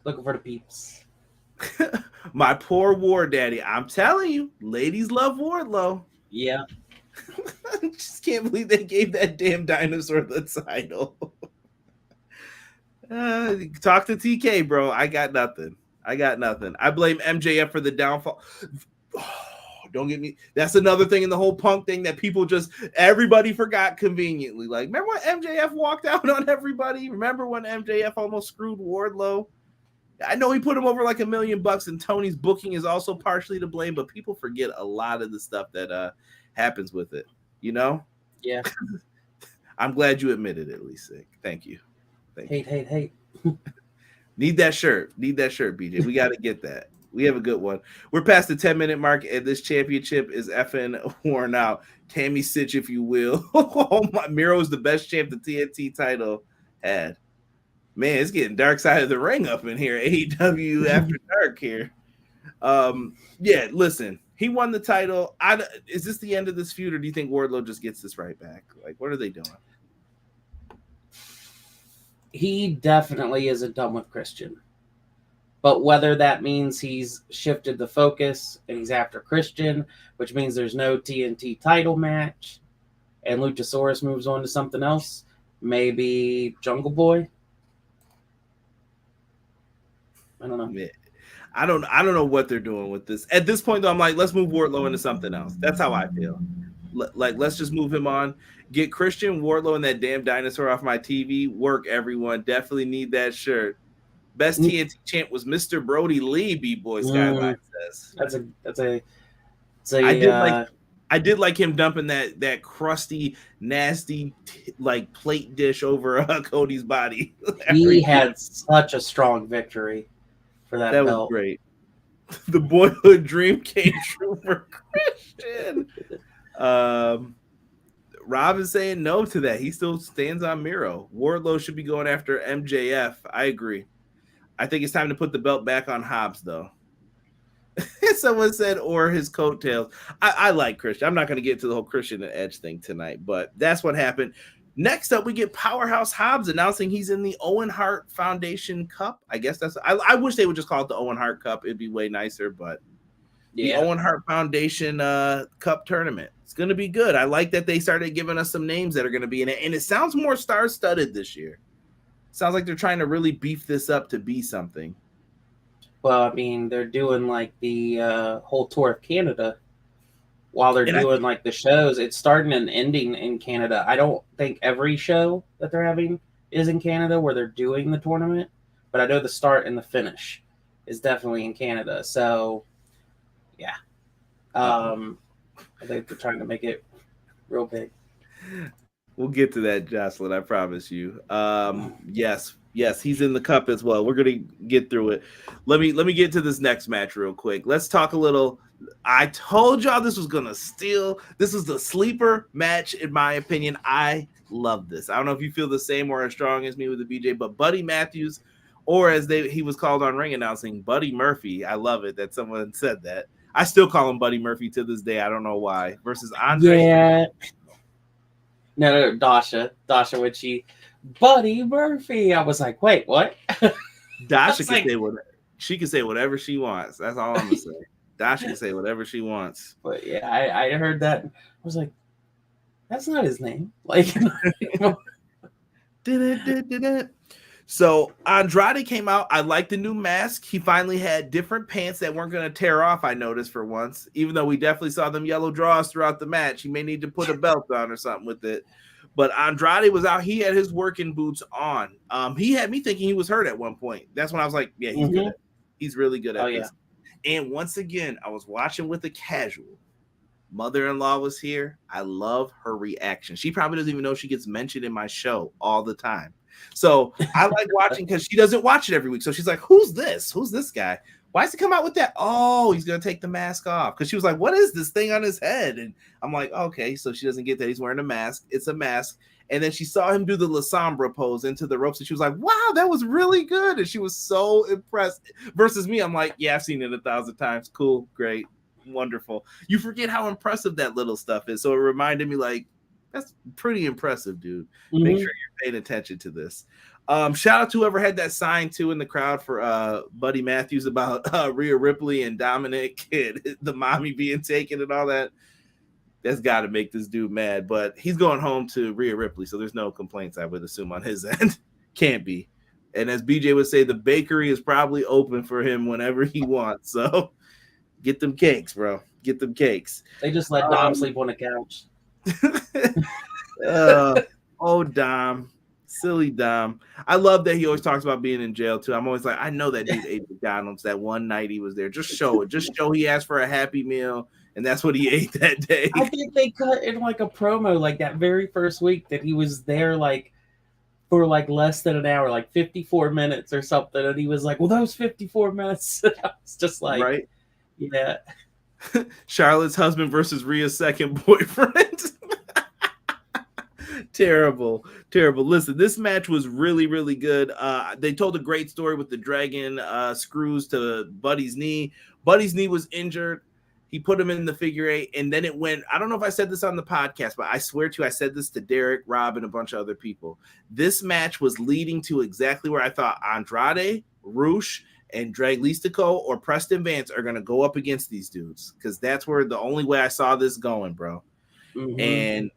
Looking for the peeps. My poor War Daddy. I'm telling you, ladies love Wardlow. Yeah. I just can't believe they gave that damn dinosaur the title. Talk to TK, bro. I got nothing. I blame MJF for the downfall. Oh, Don't get me. That's another thing in the whole Punk thing that everybody forgot conveniently. Like, remember when MJF walked out on everybody? Remember when MJF almost screwed Wardlow? I know he put him over like $1 million, and Tony's booking is also partially to blame, but people forget a lot of the stuff that happens with it. You know? Yeah. I'm glad you admitted it, at least. Thank you. Hate. Need that shirt, BJ. We got to get that. We have a good one. We're past the 10-minute mark, and this championship is effing worn out. Tammy Sitch, if you will. Oh my, Miro is the best champ the TNT title had. Man, it's getting dark side of the ring up in here. AEW After Dark here. Yeah, listen. He won the title. Is this the end of this feud, or do you think Wardlow just gets this right back? Like, what are they doing? He definitely isn't done with Christian. But whether that means he's shifted the focus and he's after Christian, which means there's no TNT title match, and Luchasaurus moves on to something else, maybe Jungle Boy. I don't know. Yeah. I don't know what they're doing with this. At this point, though, I'm like, let's move Wardlow into something else. That's how I feel. Let's just move him on. Get Christian, Wardlow, and that damn dinosaur off my TV. Work, everyone. Definitely need that shirt. Best TNT champ was Mr. Brody Lee, B-Boy Skyline says. I did like him dumping that crusty, nasty like plate dish over Cody's body. He had such a strong victory for that belt. Was great. The boyhood dream came true for Christian. Rob is saying no to that. He still stands on Miro. Wardlow should be going after MJF. I agree. I think it's time to put the belt back on Hobbs, though. Someone said, or his coattails. I like Christian. I'm not going to get to the whole Christian and Edge thing tonight, but that's what happened. Next up, we get Powerhouse Hobbs announcing he's in the Owen Hart Foundation Cup. I guess I wish they would just call it the Owen Hart Cup. It'd be way nicer, but the Owen Hart Foundation Cup tournament. It's going to be good. I like that they started giving us some names that are going to be in it, and it sounds more star-studded this year. Sounds like they're trying to really beef this up to be something. Well, I mean, they're doing like the whole tour of Canada while they're doing like the shows. It's starting and ending in Canada. I don't think every show that they're having is in Canada where they're doing the tournament, but I know the start and the finish is definitely in Canada. So, yeah. I think they're trying to make it real big. We'll get to that, Jocelyn. I promise you. Yes, he's in the cup as well. We're gonna get through it. Let me get to this next match real quick. Let's talk a little. I told y'all this was gonna steal. This is the sleeper match, in my opinion. I love this. I don't know if you feel the same or as strong as me with the BJ, but Buddy Matthews, or as he was called on ring announcing, Buddy Murphy. I love it that someone said that. I still call him Buddy Murphy to this day. I don't know why. Versus Andrade. Yeah. No, Dasha, when she Buddy Murphy, I was like, wait, what? Dasha can say whatever. She can say whatever she wants. That's all I'm gonna say. Dasha can say whatever she wants. But yeah, I heard that. I was like, that's not his name. Like, So Andrade came out. I like the new mask. He finally had different pants that weren't going to tear off, I noticed for once. Even though we definitely saw them yellow draws throughout the match. He may need to put a belt on or something with it. But Andrade was out. He had his working boots on. He had me thinking he was hurt at one point. That's when I was like, yeah, he's good. He's really good at this. Yeah. And once again, I was watching with a casual. Mother-in-law was here. I love her reaction. She probably doesn't even know she gets mentioned in my show all the time. So I like watching because she doesn't watch it every week. So she's like, who's this? Who's this guy? Why does he come out with that? Oh, he's going to take the mask off. Because she was like, what is this thing on his head? And I'm like, okay. So she doesn't get that he's wearing a mask. It's a mask. And then she saw him do the La Sombra pose into the ropes. And she was like, wow, that was really good. And she was so impressed. Versus me, I'm like, yeah, I've seen it 1,000 times. Cool, great, wonderful. You forget how impressive that little stuff is. So it reminded me like, that's pretty impressive, dude. Make sure you're paying attention to this. Shout out to whoever had that sign too in the crowd for Buddy Matthews about Rhea Ripley and Dominic and the mommy being taken and all that. That's got to make this dude mad, but he's going home to Rhea Ripley, so there's no complaints, I would assume, on his end. Can't be. And as BJ would say, the bakery is probably open for him whenever he wants. So get them cakes, bro. Get them cakes. They just let Dom sleep on the couch. Oh, Dom. Silly Dom. I love that he always talks about being in jail too. I'm always like, I know that dude ate McDonald's that one night he was there. Just show it. Just show he asked for a Happy Meal, and that's what he ate that day. I think they cut in like a promo like that very first week that he was there like for like less than an hour, like 54 minutes or something. And he was like, well, those 54 minutes. I was just like, right? Yeah. Charlotte's husband versus Rhea's second boyfriend. Terrible. Listen, this match was really, really good. They told a great story with the dragon screws to Buddy's knee. Buddy's knee was injured. He put him in the figure eight, and then it went. I don't know if I said this on the podcast, but I swear to you, I said this to Derek, Rob, and a bunch of other people. This match was leading to exactly where I thought Andrade, Roosh, and Drag Listico or Preston Vance are going to go up against these dudes, because that's where the only way I saw this going, bro. Mm-hmm. And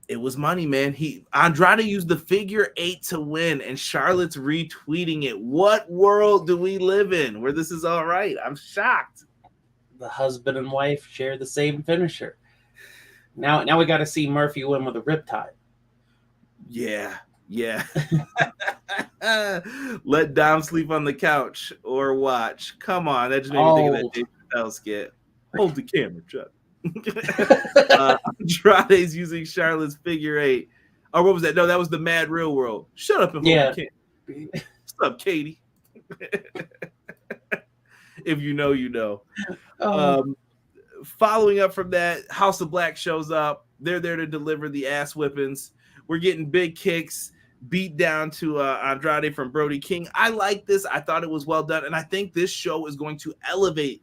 it was money, man. Andrade used the figure eight to win, and Charlotte's retweeting it. What world do we live in where this is all right? I'm shocked. The husband and wife share the same finisher. Now we got to see Murphy win with a riptide. Yeah. Let Dom sleep on the couch or watch. Come on, that just made me think of that Dave Chappelle skit. Hold the camera, Chuck. Andrade's using Charlotte's figure eight. Or what was that? No, that was the Mad Real World. Shut up and hold the camera. What's up, Katie? If you know, you know. Following up from that, House of Black shows up. They're there to deliver the ass whippings. We're getting big kicks, beat down to Andrade from Brody King. I like this. I thought it was well done. And I think this show is going to elevate.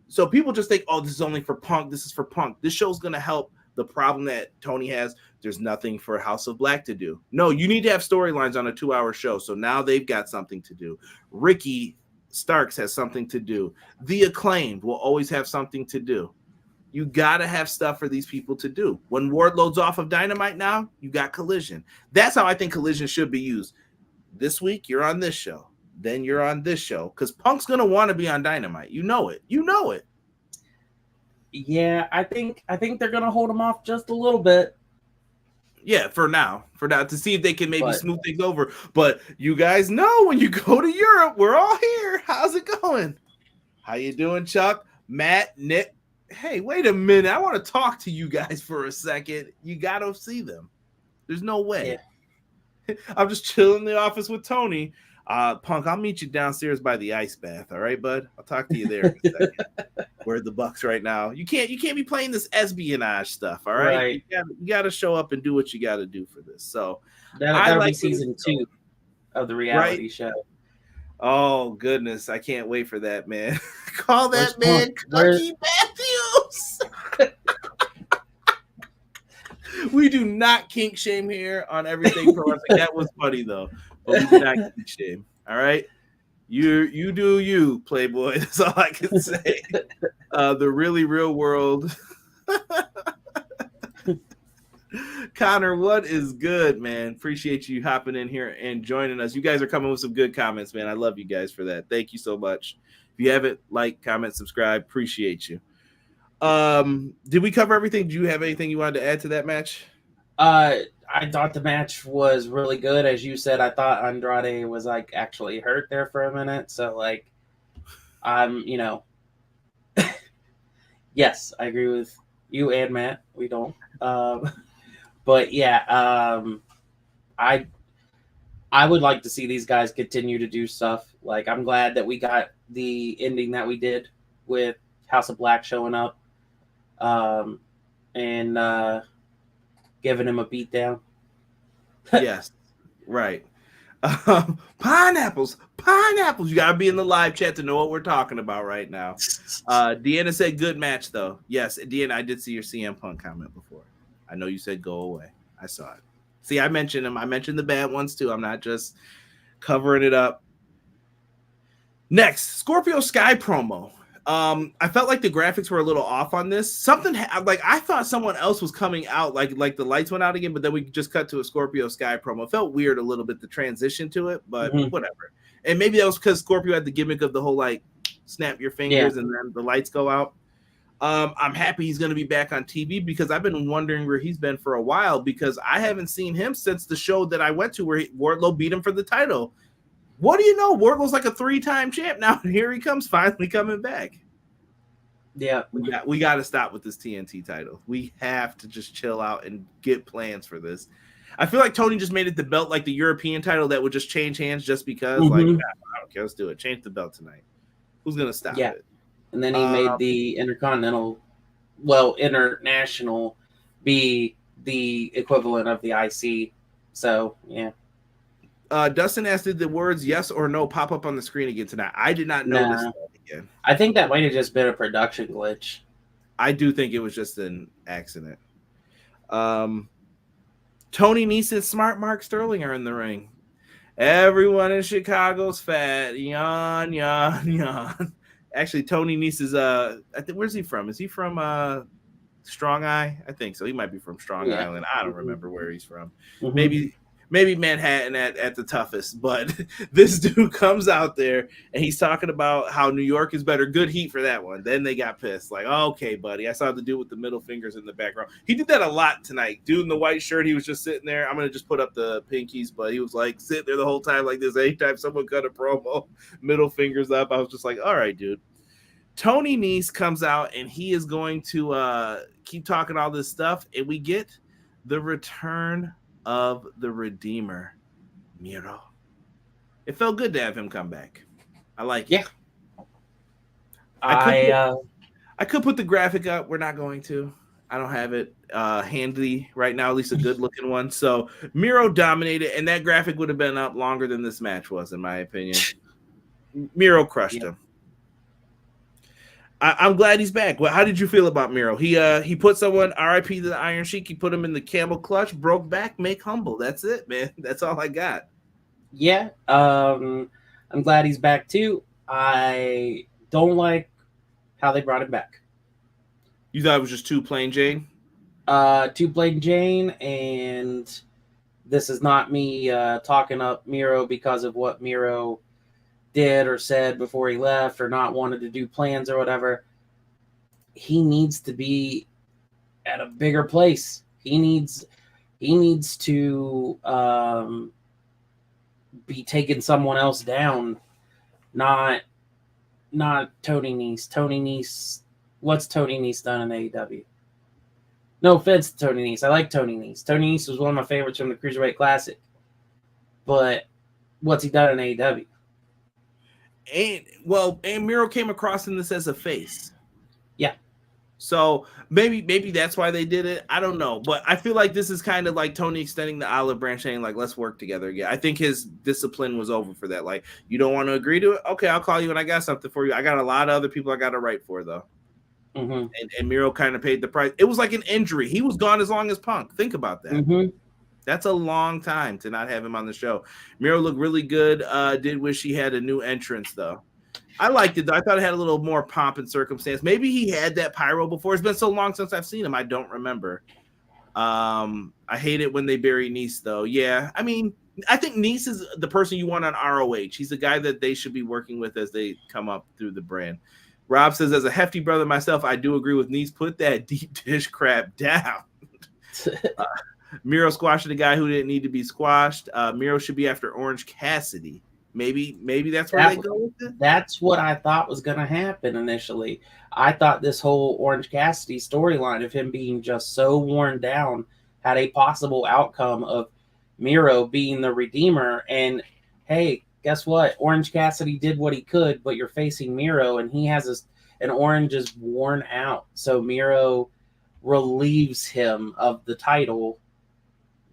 So people just think, oh, this is only for Punk. This is for Punk. This show is going to help the problem that Tony has. There's nothing for House of Black to do. No, you need to have storylines on a 2-hour show. So now they've got something to do. Ricky Starks has something to do. The Acclaimed will always have something to do. You got to have stuff for these people to do. When Wardlow's off of Dynamite now, you got Collision. That's how I think Collision should be used. This week, you're on this show. Then you're on this show. Because Punk's going to want to be on Dynamite. You know it. Yeah, I think they're going to hold him off just a little bit. Yeah, for now, to see if they can maybe smooth things over. But you guys know when you go to Europe, we're all here. How's it going? How you doing, Chuck? Matt, Nick? Hey, wait a minute. I want to talk to you guys for a second. You got to see them. There's no way. Yeah. I'm just chilling in the office with Tony. Punk, I'll meet you downstairs by the ice bath. All right, bud? I'll talk to you there in a second. We're at the Bucks right now. You can't be playing this espionage stuff. All right? You got to show up and do what you got to do for this. So that'll be season 2 of the reality show. Oh goodness, I can't wait for that, man. Call that man Cookie Matthews. We do not kink shame here on Everything Pro Wrestling. That was funny though, but we do not kink shame. All right, you do you, Playboy. That's all I can say. The really real world. Connor, what is good, man? Appreciate you hopping in here and joining us. You guys are coming with some good comments, man. I love you guys for that. Thank you so much. If you haven't, like, comment, subscribe. Appreciate you. Did we cover everything? Do you have anything you wanted to add to that match? I thought the match was really good. As you said, I thought Andrade was like actually hurt there for a minute. So like, yes, I agree with you and Matt. We don't. But yeah, I would like to see these guys continue to do stuff. Like, I'm glad that we got the ending that we did with House of Black showing up, and giving him a beatdown. Yes, right. Pineapples. You gotta be in the live chat to know what we're talking about right now. Deanna said good match though. Yes, Deanna, I did see your CM Punk comment before. I know you said go away. I saw it. See, I mentioned him. I mentioned the bad ones too. I'm not just covering it up. Next, Scorpio Skye promo. I felt like the graphics were a little off on this. Something like I thought someone else was coming out, like the lights went out again, but then we just cut to a Scorpio Skye promo. It felt weird a little bit the transition to it, but whatever. And maybe that was because Scorpio had the gimmick of the whole like snap your fingers and then the lights go out. I'm happy he's going to be back on TV because I've been wondering where he's been for a while because I haven't seen him since the show that I went to where Wardlow beat him for the title. What do you know? Wardlow's like a 3-time champ now, and here he comes, finally coming back. Yeah, we got to stop with this TNT title. We have to just chill out and get plans for this. I feel like Tony just made it the belt like the European title that would just change hands just because. Like, I don't care. Let's do it. Change the belt tonight. Who's gonna stop it? And then he made the international be the equivalent of the IC. So yeah. Dustin asked, did the words yes or no pop up on the screen again tonight? I did not notice that again. I think that might have just been a production glitch. I do think it was just an accident. Tony Nese and Smart Mark Sterling are in the ring. Everyone in Chicago's fat. Yawn, yawn, yawn. Actually, Tony Nese is I think, where's he from? Is he from Strong Eye? I think so. He might be from Strong Island. I don't remember where he's from. Maybe Manhattan at the toughest, but this dude comes out there and he's talking about how New York is better. Good heat for that one. Then they got pissed. Like, okay, buddy. I saw the dude with the middle fingers in the background. He did that a lot tonight. Dude in the white shirt, he was just sitting there. I'm going to just put up the pinkies, but he was like sitting there the whole time like this. Anytime someone cut a promo, middle fingers up, I was just like, all right, dude. Tony Nese comes out and he is going to keep talking all this stuff, and we get the return of the Redeemer, Miro. It felt good to have him come back. I like it. I could put the graphic up. We're not going to. I don't have it handy right now, at least a good looking one. So Miro dominated, and that graphic would have been up longer than this match was, in my opinion. Miro crushed him. I'm glad he's back. Well, how did you feel about Miro? He put someone, RIP to the Iron Sheik. He put him in the camel clutch, broke back, make humble. That's it, man. That's all I got. Yeah, I'm glad he's back too. I don't like how they brought him back. You thought it was just too plain Jane? Too plain Jane, and this is not me talking up Miro because of what Miro did or said before he left or not wanted to do plans or whatever. He needs to be at a bigger place. He needs to be taking someone else down, not Tony Nese. Tony Nese, what's Tony Nese done in AEW? No offense to Tony Nese. I like Tony Nese. Tony Nese was one of my favorites from the Cruiserweight Classic. But what's he done in AEW? And Miro came across in this as a face. Yeah. So maybe that's why they did it. I don't know. But I feel like this is kind of like Tony extending the olive branch, saying, like, let's work together again. I think his discipline was over for that. Like, you don't want to agree to it? Okay, I'll call you when I got something for you. I got a lot of other people I got to write for, though. And Miro kind of paid the price. It was like an injury. He was gone as long as Punk. Think about that. That's a long time to not have him on the show. Miro looked really good. Did wish he had a new entrance, though. I liked it, though. I thought it had a little more pomp and circumstance. Maybe he had that pyro before. It's been so long since I've seen him. I don't remember. I hate it when they bury Nese, though. Yeah, I mean, I think Nese is the person you want on ROH. He's the guy that they should be working with as they come up through the brand. Rob says, as a hefty brother myself, I do agree with Nese. Put that deep dish crap down. Miro squashing a guy who didn't need to be squashed. Miro should be after Orange Cassidy. Maybe that's where they go with it. That's what I thought was going to happen initially. I thought this whole Orange Cassidy storyline of him being just so worn down had a possible outcome of Miro being the Redeemer. And hey, guess what? Orange Cassidy did what he could, but you're facing Miro, and he has an orange is worn out. So Miro relieves him of the title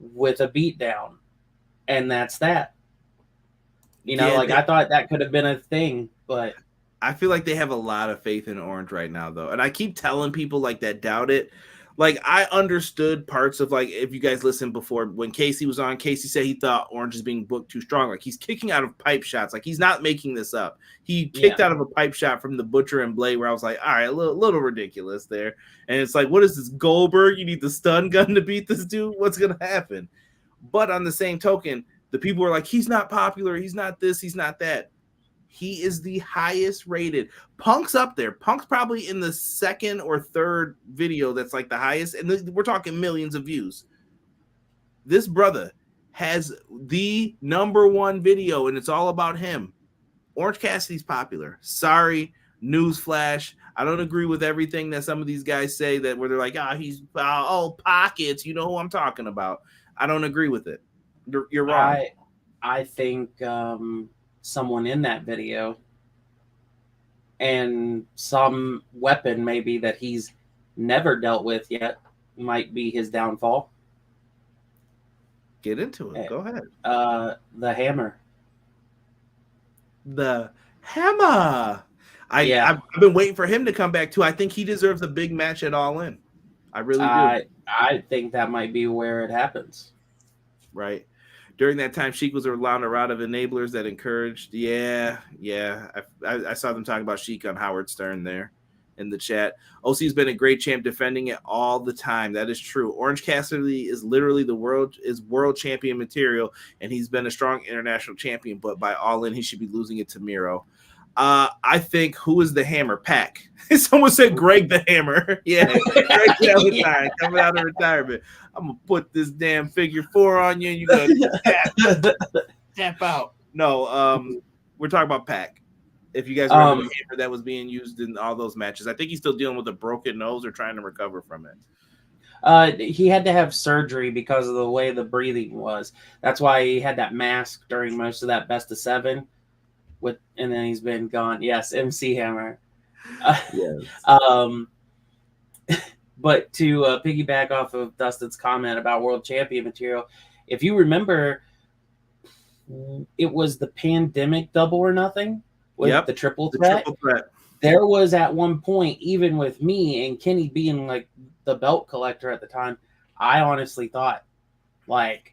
with a beatdown, and that's that. I thought that could have been a thing, but I feel like they have a lot of faith in Orange right now, though. And I keep telling people like that doubt it. Like, I understood parts of, like, if you guys listened before, when Casey was on, Casey said he thought Orange is being booked too strong. Like, he's kicking out of pipe shots. Like, he's not making this up. He kicked out of a pipe shot from the Butcher and Blade, where I was like, all right, a little ridiculous there. And it's like, what is this, Goldberg? You need the stun gun to beat this dude? What's going to happen? But on the same token, the people were like, he's not popular. He's not this. He's not that. He is the highest rated. Punk's up there. Punk's probably in the second or third video that's like the highest, and we're talking millions of views. This brother has the number one video, and it's all about him. Orange Cassidy's popular. Sorry, newsflash. I don't agree with everything that some of these guys say that where they're like, he's pockets. You know who I'm talking about. I don't agree with it. You're wrong. I think someone in that video and some weapon maybe that he's never dealt with yet might be his downfall. Get into it. Go ahead. The hammer. The hammer. I've been waiting for him to come back too. I think he deserves a big match at All In. I really do. I think that might be where it happens. Right. During that time, Sheik was around a lot of enablers that encouraged. Yeah. I saw them talking about Sheik on Howard Stern there in the chat. OC's been a great champ, defending it all the time. That is true. Orange Cassidy is literally world champion material, and he's been a strong international champion. But by All In, he should be losing it to Miro. I think who is the Hammer? Pac. Someone said Greg the Hammer. Yeah, Greg Valentine coming out of retirement. I'm gonna put this damn figure 4 on you, and you gonna tap out. No, we're talking about Pac. If you guys remember the hammer that was being used in all those matches, I think he's still dealing with a broken nose or trying to recover from it. He had to have surgery because of the way the breathing was. That's why he had that mask during most of that best of 7. And then he's been gone. Yes, MC Hammer. Yes. But to piggyback off of Dustin's comment about world champion material, if you remember, it was the pandemic Double or Nothing with the triple threat. There was at one point, even with me and Kenny being like the belt collector at the time, I honestly thought like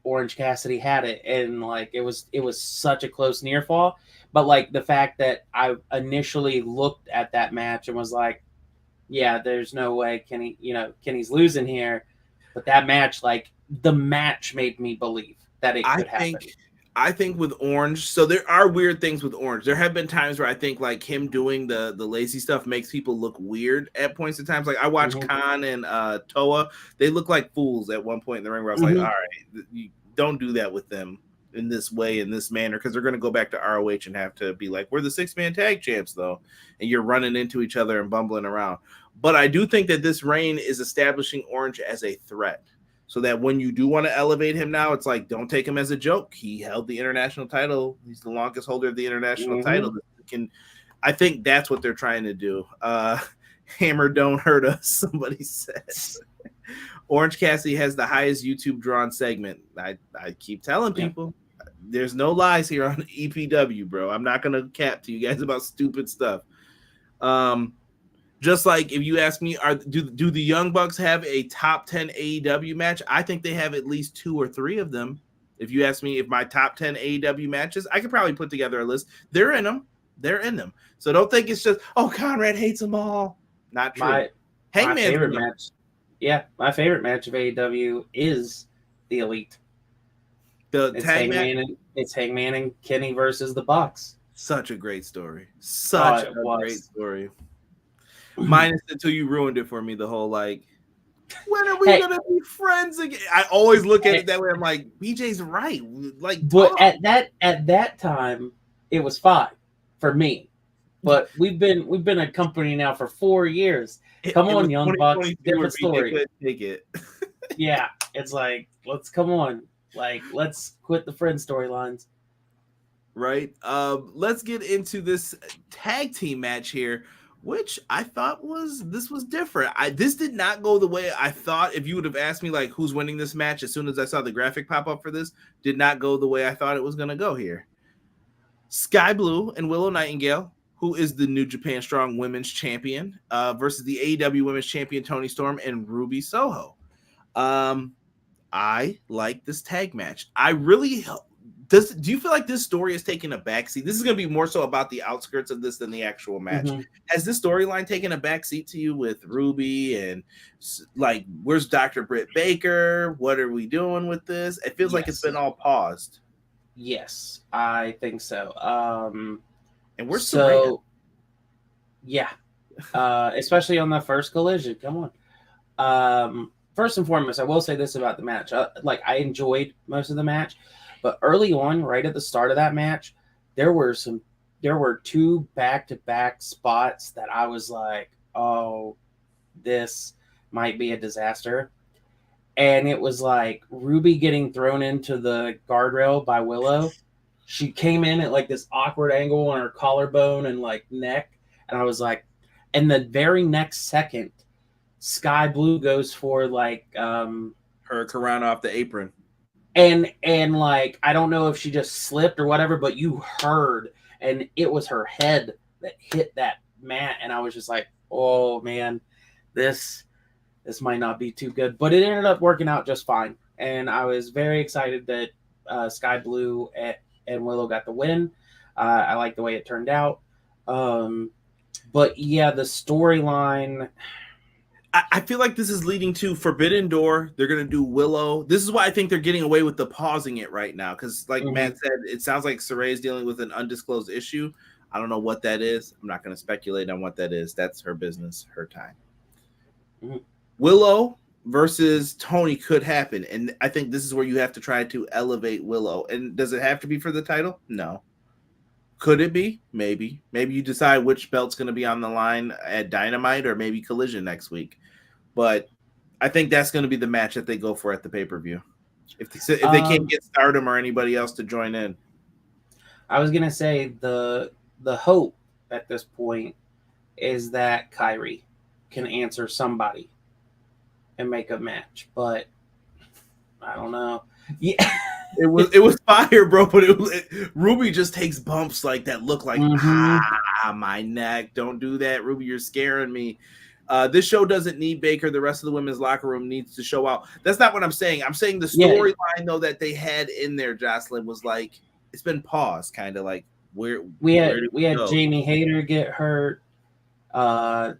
Orange Cassidy had it, and like it was such a close near fall. But like the fact that I initially looked at that match and was like, yeah, there's no way Kenny's losing here. But that match, like the match made me believe that it could happen. I think with Orange, so there are weird things with Orange. There have been times where I think like him doing the lazy stuff makes people look weird at points in times. Like I watched Khan and Toa. They look like fools at one point in the ring where I was like, all right, you don't do that with them in this way, in this manner, because they're going to go back to ROH and have to be like, we're the 6-man tag champs though. And you're running into each other and bumbling around. But I do think that this reign is establishing Orange as a threat. So that when you do want to elevate him now, it's like, don't take him as a joke. He held the international title. He's the longest holder of the international title. I think that's what they're trying to do. Hammer don't hurt us, somebody says. Orange Cassidy has the highest YouTube drawn segment. I keep telling people, there's no lies here on EPW, bro. I'm not going to cap to you guys about stupid stuff. Just like if you ask me, do the Young Bucks have a top 10 AEW match? I think they have at least 2 or 3 of them. If you ask me if my top 10 AEW matches, I could probably put together a list. They're in them. So don't think it's just, Conrad hates them all. Not true. My favorite match. Yeah, my favorite match of AEW is the Elite. It's Hangman and Kenny versus the Bucks. Such a great story. Great story. Minus until you ruined it for me. The whole like, when are we gonna be friends again? I always look at it that way. I'm like, BJ's right. Like, but at that time, it was fine for me. But we've been a company now for 4 years. Come on, Young Bucks, different story. Take it. Yeah, it's like let's quit the friend storylines. Right. Let's get into this tag team match here, which I thought was different. This did not go the way I thought. If you would have asked me like who's winning this match as soon as I saw the graphic pop up for this, did not go the way I thought it was going to go here. Skye Blue and Willow Nightingale, who is the New Japan Strong Women's Champion, versus the AEW Women's Champion Toni Storm and Ruby Soho. I like this tag match. I really do you feel like this story is taking a backseat? This is going to be more so about the outskirts of this than the actual match. Has this storyline taken a backseat to you with Ruby and like, where's Dr. Britt Baker? What are we doing with this? It feels like it's been all paused. Yes, I think so. And we're so, yeah, especially on the first collision. Come on. First and foremost, I will say this about the match. Like, I enjoyed most of the match, but early on, right at the start of that match, there were two back-to-back spots that I was like, oh, this might be a disaster. And it was like Ruby getting thrown into the guardrail by Willow. She came in at like this awkward angle on her collarbone and like neck. And I was like, and the very next second, Skye Blue goes for like her Karana off the apron. And like, I don't know if she just slipped or whatever, but you heard, and it was her head that hit that mat. And I was just like, oh man, this might not be too good. But it ended up working out just fine. And I was very excited that Skye Blue and Willow got the win. I like the way it turned out. But yeah, the storyline. I feel like this is leading to Forbidden Door. They're going to do Willow. This is why I think they're getting away with the pausing it right now. Because like Matt said, it sounds like Saray is dealing with an undisclosed issue. I don't know what that is. I'm not going to speculate on what that is. That's her business, her time. Willow versus Toni could happen. And I think this is where you have to try to elevate Willow. And does it have to be for the title? No. Could it be? Maybe. Maybe you decide which belt's going to be on the line at Dynamite or maybe Collision next week. But I think that's going to be the match that they go for at the pay-per-view. If they can't get Stardom or anybody else to join in. I was going to say the hope at this point is that Kairi can answer somebody and make a match. But I don't know. Yeah. It was fire, bro. But Ruby just takes bumps like that look like, my neck. Don't do that, Ruby. You're scaring me. This show doesn't need Baker. The rest of the women's locker room needs to show out. That's not what I'm saying. I'm saying the storyline, though, that they had in there, Jocelyn, was like, it's been paused, kind of like, we had Jamie Hayter get hurt.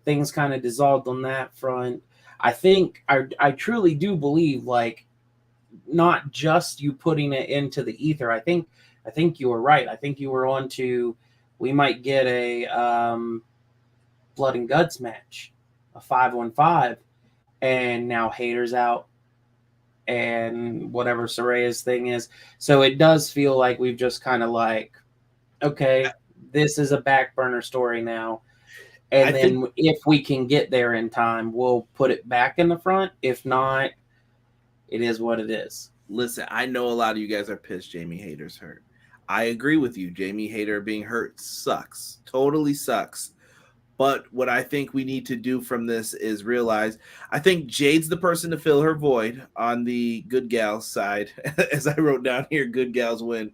Things kind of dissolved on that front. I think I truly do believe, like, not just you putting it into the ether. I think you were right. I think you were on to, we might get a blood and guts match, a 5-on-5, and now Hayter's out and whatever Saraya's thing is. So it does feel like we've just kind of like, okay, this is a back burner story now. And then if we can get there in time, we'll put it back in the front. If not, it is what it is. Listen, I know a lot of you guys are pissed Jamie Hayter's hurt. I agree with you. Jamie Hayter being hurt sucks. Totally sucks. But what I think we need to do from this is realize, I think Jade's the person to fill her void on the good gals side. As I wrote down here, good gals win.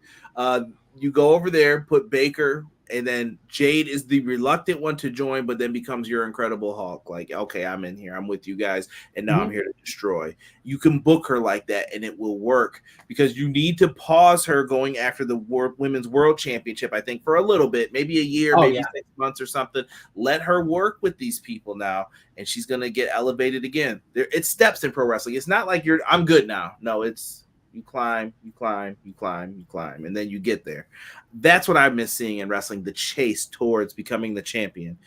You go over there, put Baker, and then Jade is the reluctant one to join, but then becomes your Incredible Hulk. Like, okay, I'm in here. I'm with you guys, and now I'm here to destroy. You can book her like that, and it will work because you need to pause her going after the Women's World Championship, I think, for a little bit, maybe a year, 6 months or something. Let her work with these people now, and she's going to get elevated again. It's steps in pro wrestling. It's not like I'm good now. No, it's you climb, and then you get there. That's what I miss seeing in wrestling, the chase towards becoming the champion.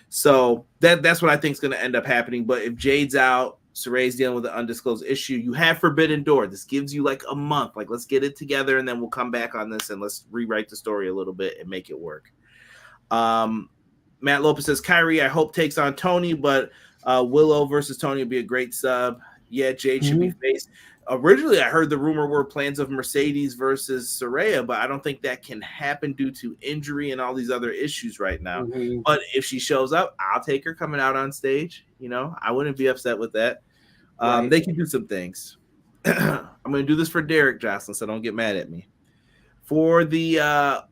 So that's what I think is going to end up happening. But if Jade's out, Saray's dealing with an undisclosed issue, you have Forbidden Door. This gives you like a month. Like, let's get it together, and then we'll come back on this, and let's rewrite the story a little bit and make it work. Matt Lopez says, Kairi, I hope, takes on Toni, but Willow versus Toni would be a great sub. Yeah, Jade should be faced. Originally, I heard the rumor were plans of Mercedes versus Saraya, but I don't think that can happen due to injury and all these other issues right now. But if she shows up, I'll take her coming out on stage. You know, I wouldn't be upset with that. They can do some things. I'm going to do this for Derek, Jocelyn, so don't get mad at me. For the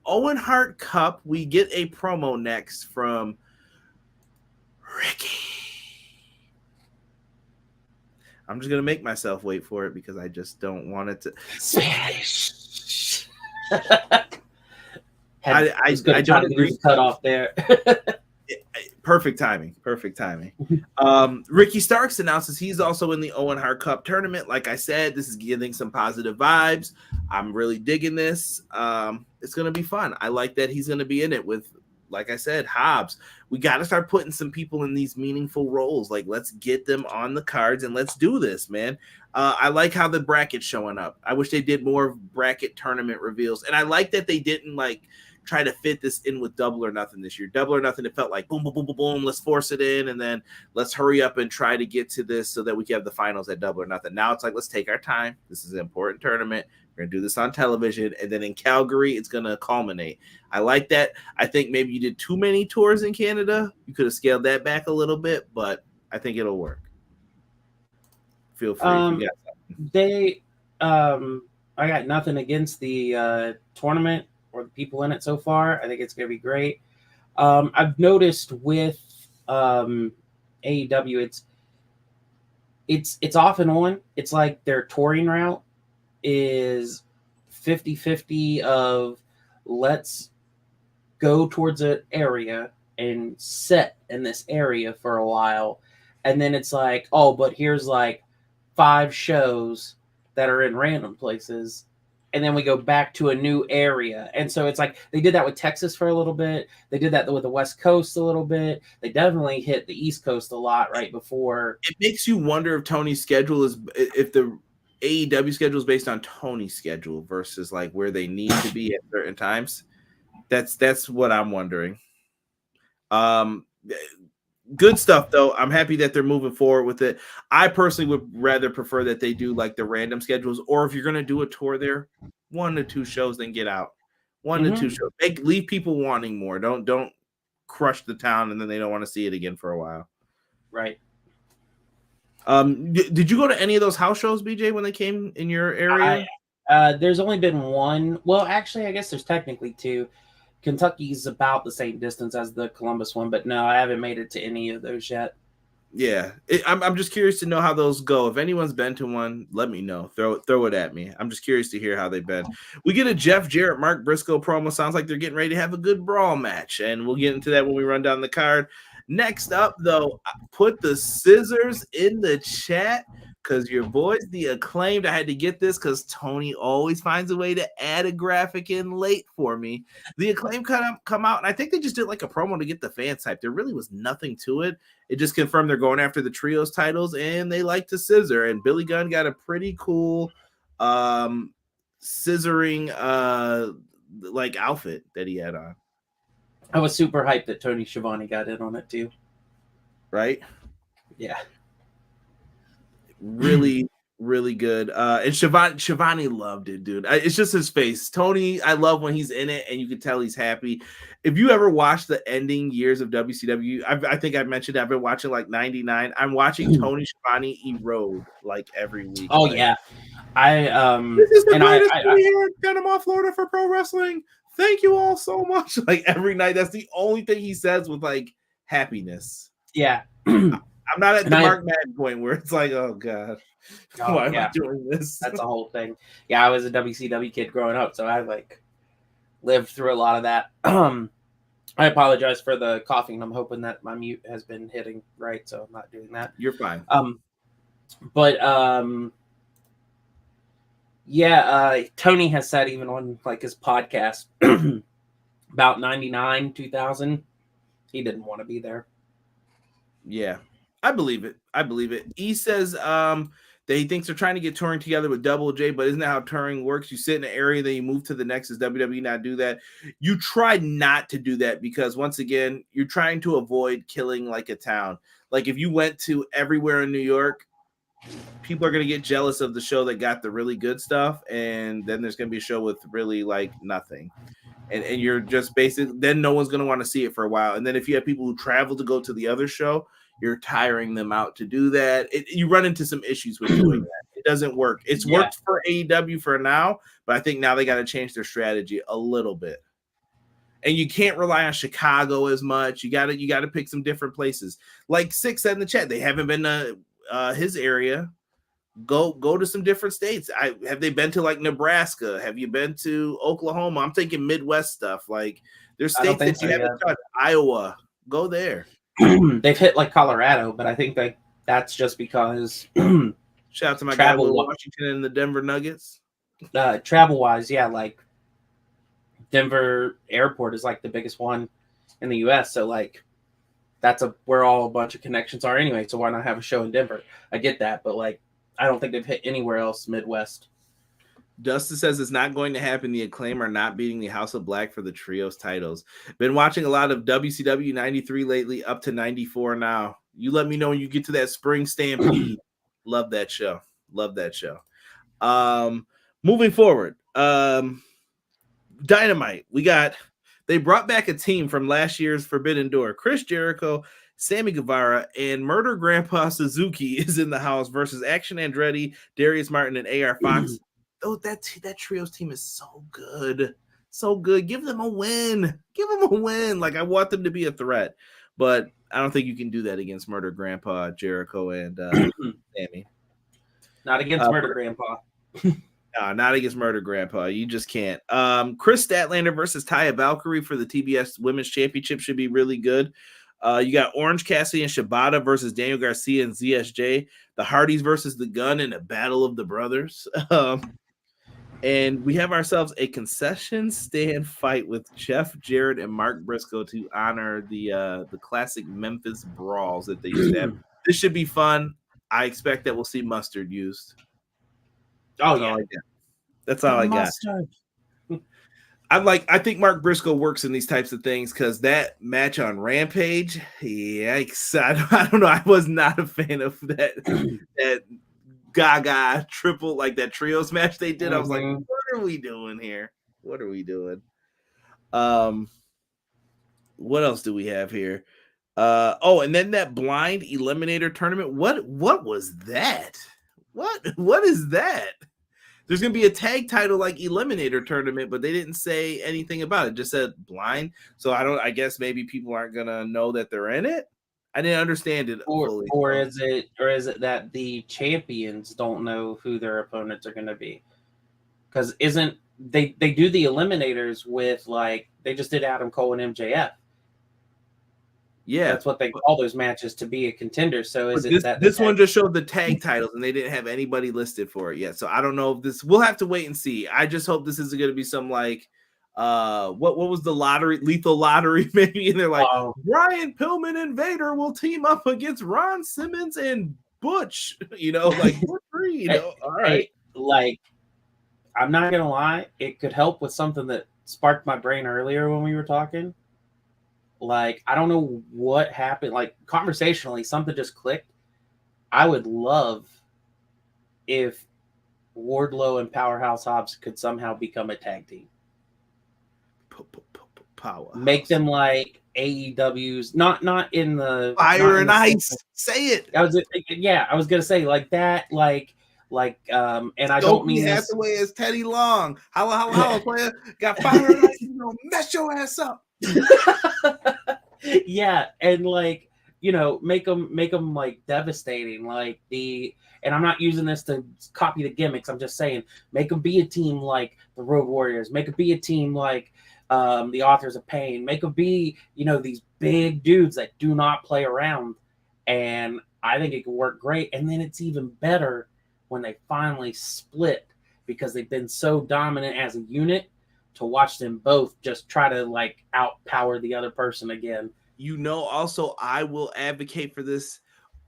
Owen Hart Cup, we get a promo next from Ricky. I'm just going to make myself wait for it because I just don't want it to. Spanish. I don't agree. Cut off there. Perfect timing. Ricky Starks announces he's also in the Owen Hart Cup tournament. Like I said, this is giving some positive vibes. I'm really digging this. It's going to be fun. I like that he's going to be in it with, like I said, Hobbs. We got to start putting some people in these meaningful roles. Like, let's get them on the cards and let's do this, man. I like how the bracket's showing up. I wish they did more bracket tournament reveals. And I like that they didn't, like, try to fit this in with Double or Nothing this year. Double or Nothing, it felt like boom, boom, boom, boom, boom. Let's force it in, and then let's hurry up and try to get to this so that we can have the finals at Double or Nothing. Now it's like, let's take our time. This is an important tournament. We're going to do this on television, and then in Calgary, it's going to culminate. I like that. I think maybe you did too many tours in Canada. You could have scaled that back a little bit, but I think it'll work. Feel free if you got something. I got nothing against the tournament or the people in it so far. I think it's going to be great. I've noticed with AEW, it's off and on. It's like their touring route is 50-50 of let's go towards an area and set in this area for a while. And then it's like, oh, but here's like 5 shows that are in random places. And then we go back to a new area. And so it's like they did that with Texas for a little bit. They did that with the West Coast a little bit. They definitely hit the East Coast a lot right before. It makes you wonder if Tony's schedule is, if the AEW schedule is based on Tony's schedule versus like where they need to be at certain times. That's what I'm wondering. Good stuff though. I'm happy that they're moving forward with it. I personally would rather prefer that they do like the random schedules, or if you're going to do a tour there, 1 to 2 shows, then get out. 1 to 2 shows. Leave people wanting more. Don't crush the town and then they don't want to see it again for a while. Right. Did you go to any of those house shows, BJ, when they came in your area? There's only been one. Well, actually, I guess there's technically 2. Kentucky's about the same distance as the Columbus one, but no, I haven't made it to any of those yet. Yeah, I'm just curious to know how those go. If anyone's been to one, let me know. Throw it at me. I'm just curious to hear how they've been. We get a Jeff Jarrett, Mark Briscoe promo. Sounds like they're getting ready to have a good brawl match, and we'll get into that when we run down the card. Next up, though, put the scissors in the chat because your boys, the Acclaimed, I had to get this because Tony always finds a way to add a graphic in late for me. The Acclaimed come out, and I think they just did like a promo to get the fans hyped. There really was nothing to it. It just confirmed they're going after the trios titles, and they like to scissor. And Billy Gunn got a pretty cool scissoring like outfit that he had on. I was super hyped that Tony Schiavone got in on it too. Right? Yeah. Really, really good. And Schiavone loved it, dude. It's just his face. Tony, I love when he's in it and you can tell he's happy. If you ever watched the ending years of WCW, I think I mentioned I've been watching like 99. I'm watching Tony Schiavone erode like every week. Oh, like, yeah. This is the greatest thing here in Panama, Florida for pro wrestling. Thank you all so much. Like every night, that's the only thing he says with like happiness. Yeah. I'm not at the Mark Madden point where it's like, oh God, why am I doing this? That's a whole thing. Yeah, I was a WCW kid growing up, so I like lived through a lot of that. I apologize for the coughing. I'm hoping that my mute has been hitting right, so I'm not doing that. You're fine. Tony has said even on like his podcast about 99, 2000, he didn't want to be there. Yeah, I believe it. He says that he thinks they're trying to get touring together with Double J, but isn't that how touring works? You sit in an area, then you move to the next. Is WWE not do that? You try not to do that because once again, you're trying to avoid killing like a town. Like if you went to everywhere in New York, people are going to get jealous of the show that got the really good stuff, and then there's going to be a show with really like nothing. And you're just basically, then no one's going to want to see it for a while. And then if you have people who travel to go to the other show, you're tiring them out to do that. You run into some issues with doing that. It doesn't work. It's worked for AEW for now, but I think now they got to change their strategy a little bit. And you can't rely on Chicago as much. You got to pick some different places. Like Six said in the chat, they haven't been to his area. Go to some different states. Have they been to like Nebraska? Have you been to Oklahoma? I'm thinking Midwest stuff. Like there's states that you haven't touched. Iowa, go there. They've hit like Colorado, but I think that's just because shout out to my guy Will Washington and the Denver Nuggets. travel wise, yeah, like Denver airport is like the biggest one in the US. So like that's where all a bunch of connections are anyway. So why not have a show in Denver? I get that, but like I don't think they've hit anywhere else Midwest. Dustin says it's not going to happen. The Acclaim are not beating the House of Black for the trios titles. Been watching a lot of WCW 93 lately, up to 94 now. You let me know when you get to that spring stampede. Love that show. Love that show. Moving forward, Dynamite. They brought back a team from last year's Forbidden Door. Chris Jericho, Sammy Guevara, and Murder Grandpa Suzuki is in the house versus Action Andretti, Darius Martin, and AR Fox. Oh, that trios team is so good. So good. Give them a win. Give them a win. Like, I want them to be a threat. But I don't think you can do that against Murder Grandpa, Jericho, and Sammy. Not against Murder Grandpa. No, not against Murder Grandpa. You just can't. Chris Statlander versus Taya Valkyrie for the TBS Women's Championship should be really good. You got Orange Cassidy and Shibata versus Daniel Garcia and ZSJ. The Hardys versus the Gun in a battle of the brothers. And we have ourselves a concession stand fight with Jeff Jarrett and Mark Briscoe to honor the classic Memphis brawls that they used to have. This should be fun. I expect that we'll see mustard used. That's all I got. I think Mark Briscoe works in these types of things because that match on Rampage, yikes. I don't know. I was not a fan of that Gaga triple, like that trios match they did. I was like, what are we doing here? What are we doing? What else do we have here? And then that blind eliminator tournament. What was that? What is that? There's gonna be a tag title like eliminator tournament, but they didn't say anything about it. Just said blind. So I guess maybe people aren't gonna know that they're in it. I didn't understand it fully. Or is it that the champions don't know who their opponents are going to be? Because they do the eliminators with, like, they just did Adam Cole and MJF. Yeah, that's what they call those matches, to be a contender. So this one just showed the tag titles and they didn't have anybody listed for it yet. So I don't know if this. We'll have to wait and see. I just hope this isn't going to be some like. What was the lottery? Lethal lottery, maybe, and they're like, Brian Pillman and Vader will team up against Ron Simmons and Butch. Like all right. Like, I'm not gonna lie, it could help with something that sparked my brain earlier when we were talking. Like, I don't know what happened. Like, conversationally, something just clicked. I would love if Wardlow and Powerhouse Hobbs could somehow become a tag team. Power. Make them like AEW's, not in the Fire and Ice. Say it. I was gonna say like that, and I don't mean this the way as Teddy Long. Holla, player. Got Fire and Ice. Mess your ass up. Yeah, and like, make them like devastating, like and I'm not using this to copy the gimmicks. I'm just saying, make them be a team like the Road Warriors. Make them be a team like the Authors of Pain. Make them be, these big dudes that do not play around. And I think it could work great. And then it's even better when they finally split, because they've been so dominant as a unit, to watch them both just try to like outpower the other person again. Also, I will advocate for this.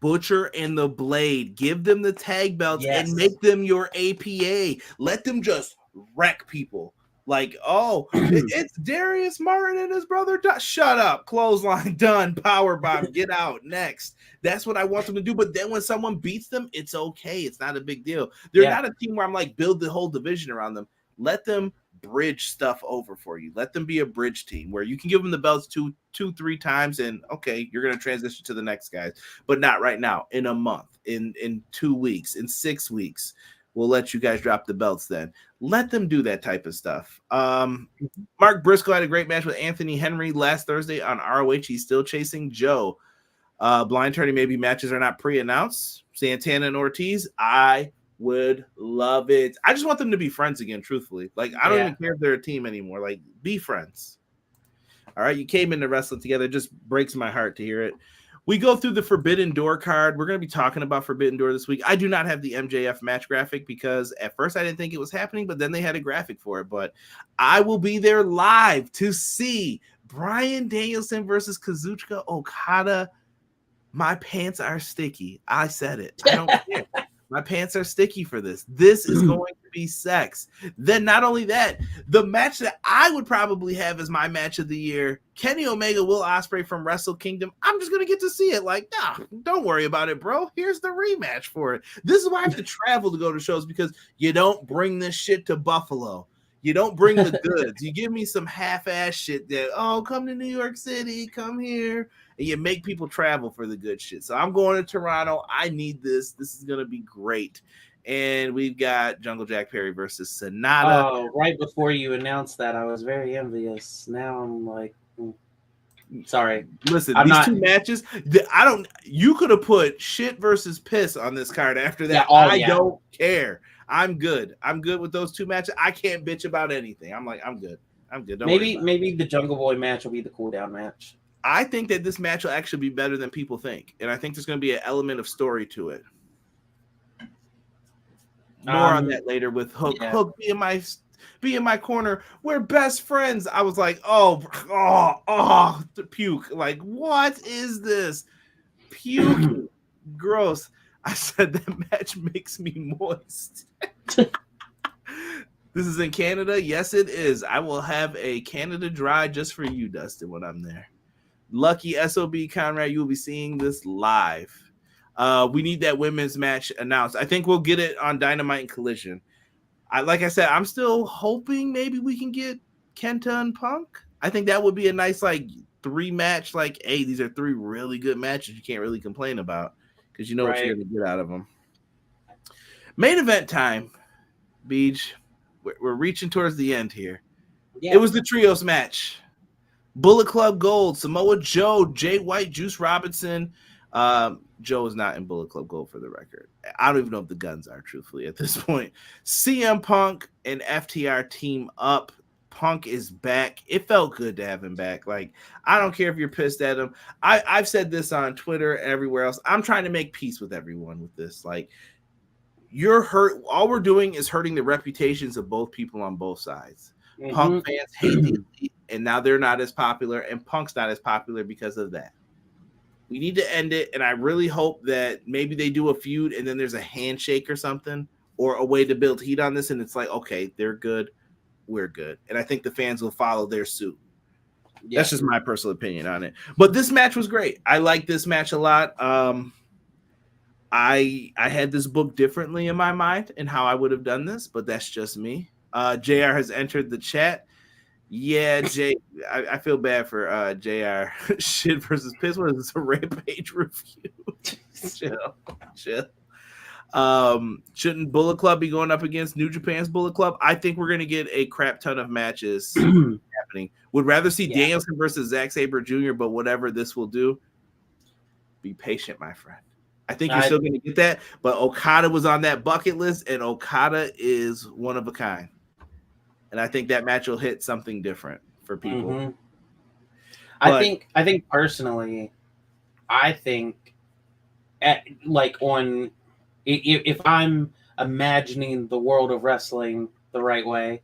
Butcher and the Blade. Give them the tag belts and make them your APA. Let them just wreck people. Like, it's Darius Martin and his brother. Shut up. Clothesline done. Power bomb. Get out. Next. That's what I want them to do. But then when someone beats them, it's okay. It's not a big deal. They're not a team where I'm like, build the whole division around them. Let them bridge stuff over for you. Let them be a bridge team where you can give them the belts two, 3 times, and okay, you're going to transition to the next guys, but not right now. In a month, in 2 weeks, in 6 weeks, we'll let you guys drop the belts. Then let them do that type of stuff. Mark Briscoe had a great match with Anthony Henry last Thursday on ROH. He's still chasing Joe. Blind tourney, maybe matches are not pre-announced. Santana and Ortiz, I would love it. I just want them to be friends again, truthfully. Like, I don't even care if they're a team anymore. Like, be friends. All right, you came into wrestling together. It just breaks my heart to hear it. we go through the Forbidden Door card. We're going to be talking about Forbidden Door this week. I do not have the MJF match graphic because at first I didn't think it was happening, but then they had a graphic for it. But I will be there live to see Bryan Danielson versus Kazuchika Okada. My pants are sticky. I said it. I don't care. My pants are sticky for this. This is going to be sex. Then not only that, the match that I would probably have as my match of the year, Kenny Omega, Will Ospreay from Wrestle Kingdom. I'm just going to get to see it. Like, nah, don't worry about it, bro. Here's the rematch for it. This is why I have to travel to go to shows, because you don't bring this shit to Buffalo. You don't bring the goods. You give me some half-ass shit that, oh, come to New York City, come here. And you make people travel for the good shit. So I'm going to Toronto. I need this. This is going to be great. And we've got Jungle Jack Perry versus Sonata. Oh, right before you announced that, I was very envious. Now I'm like, sorry. Listen, two matches, you could have put shit versus piss on this card after that. I don't care. I'm good. I'm good with those two matches. I can't bitch about anything. I'm good. I'm good. Maybe the Jungle Boy match will be the cool down match. I think that this match will actually be better than people think. And I think there's going to be an element of story to it. More on that later with Hook. Yeah. Hook be in my corner. We're best friends. I was like, oh, the puke. Like, what is this? Puke. Gross. I said that match makes me moist. This is in Canada. Yes, it is. I will have a Canada Dry just for you, Dustin, when I'm there. Lucky SOB Conrad, you will be seeing this live. We need that women's match announced. I think we'll get it on Dynamite and Collision. Like I said, I'm still hoping maybe we can get Kenta and Punk. I think that would be a nice three match. Like, hey, these are three really good matches you can't really complain about because you know what you're going to get out of them. Main event time, Beej. We're reaching towards the end here. Yeah. It was the trios match. Bullet Club Gold, Samoa Joe, Jay White, Juice Robinson. Joe is not in Bullet Club Gold for the record. I don't even know if the guns are, truthfully, at this point. CM Punk and FTR team up. Punk is back. It felt good to have him back. Like, I don't care if you're pissed at him. I've said this on Twitter, everywhere else. I'm trying to make peace with everyone with this. Like, you're hurt. All we're doing is hurting the reputations of both people on both sides. Mm-hmm. Punk fans hate the Elite, and now they're not as popular, and Punk's not as popular because of that. We need to end it, and I really hope that maybe they do a feud, and then there's a handshake or something, or a way to build heat on this, and it's like, okay, they're good, we're good. And I think the fans will follow their suit. Yeah. That's just my personal opinion on it. But this match was great. I like this match a lot. I had this book differently in my mind and how I would have done this, but that's just me. JR has entered the chat. Yeah, Jay, I feel bad for JR. Shit versus piss. What is this, a Rampage review? Chill. Shouldn't Bullet Club be going up against New Japan's Bullet Club? I think we're going to get a crap ton of matches happening. Would rather see Danielson versus Zack Sabre Jr., but whatever this will do, be patient, my friend. I think you're still going to get that, but Okada was on that bucket list, and Okada is one of a kind. And I think that match will hit something different for people. Mm-hmm. I think personally, if I'm imagining the world of wrestling the right way,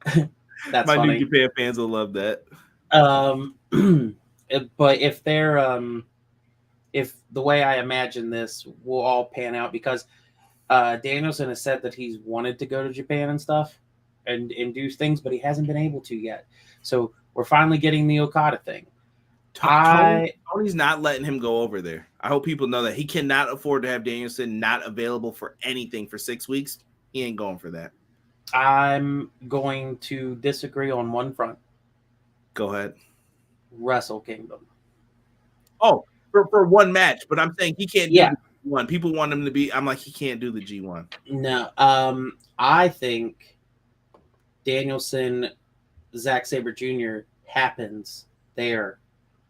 that's my funny. New Japan fans will love that. But if they're if the way I imagine this will all pan out, because Danielson has said that he's wanted to go to Japan and stuff and do things, but he hasn't been able to yet. So we're finally getting the Okada thing. Tony's not letting him go over there. I hope people know that he cannot afford to have Danielson not available for anything for 6 weeks. He ain't going for that. I'm going to disagree on one front. Go ahead. Wrestle Kingdom. Oh, for one match, but I'm saying he can't do the G1. People want him to be. I'm like, he can't do the G1. No, I think Danielson, Zack Sabre Jr. happens there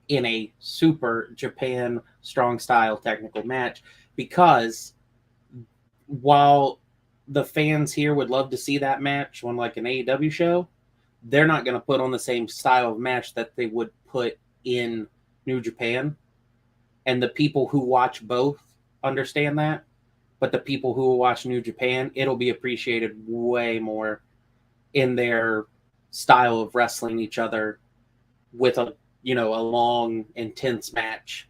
in a super Japan strong style technical match, because while the fans here would love to see that match on like an AEW show, they're not going to put on the same style of match that they would put in New Japan. and the people who watch both understand that. But the people who will watch New Japan, it'll be appreciated way more in their style of wrestling each other with a long, intense match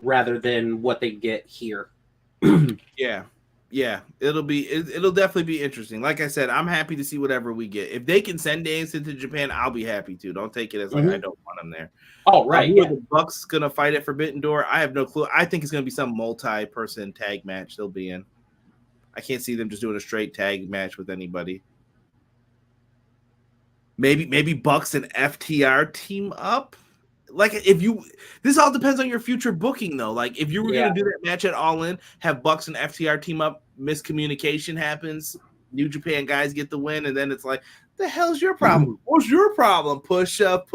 rather than what they get here. Yeah, it'll definitely be interesting. Like I said, I'm happy to see whatever we get. If they can send Danielson to Japan, I'll be happy too. Don't take it as like I don't want him there. Oh, right. Who are the Bucks gonna fight at Forbidden Door? I have no clue. I think it's gonna be some multi-person tag match they'll be in. I can't see them just doing a straight tag match with anybody. Maybe Bucks and FTR team up. Like this all depends on your future booking though. Like if you were gonna do that match at All In, have Bucks and FTR team up, miscommunication happens, New Japan guys get the win, and then it's like, the hell's your problem? What's your problem? Push up.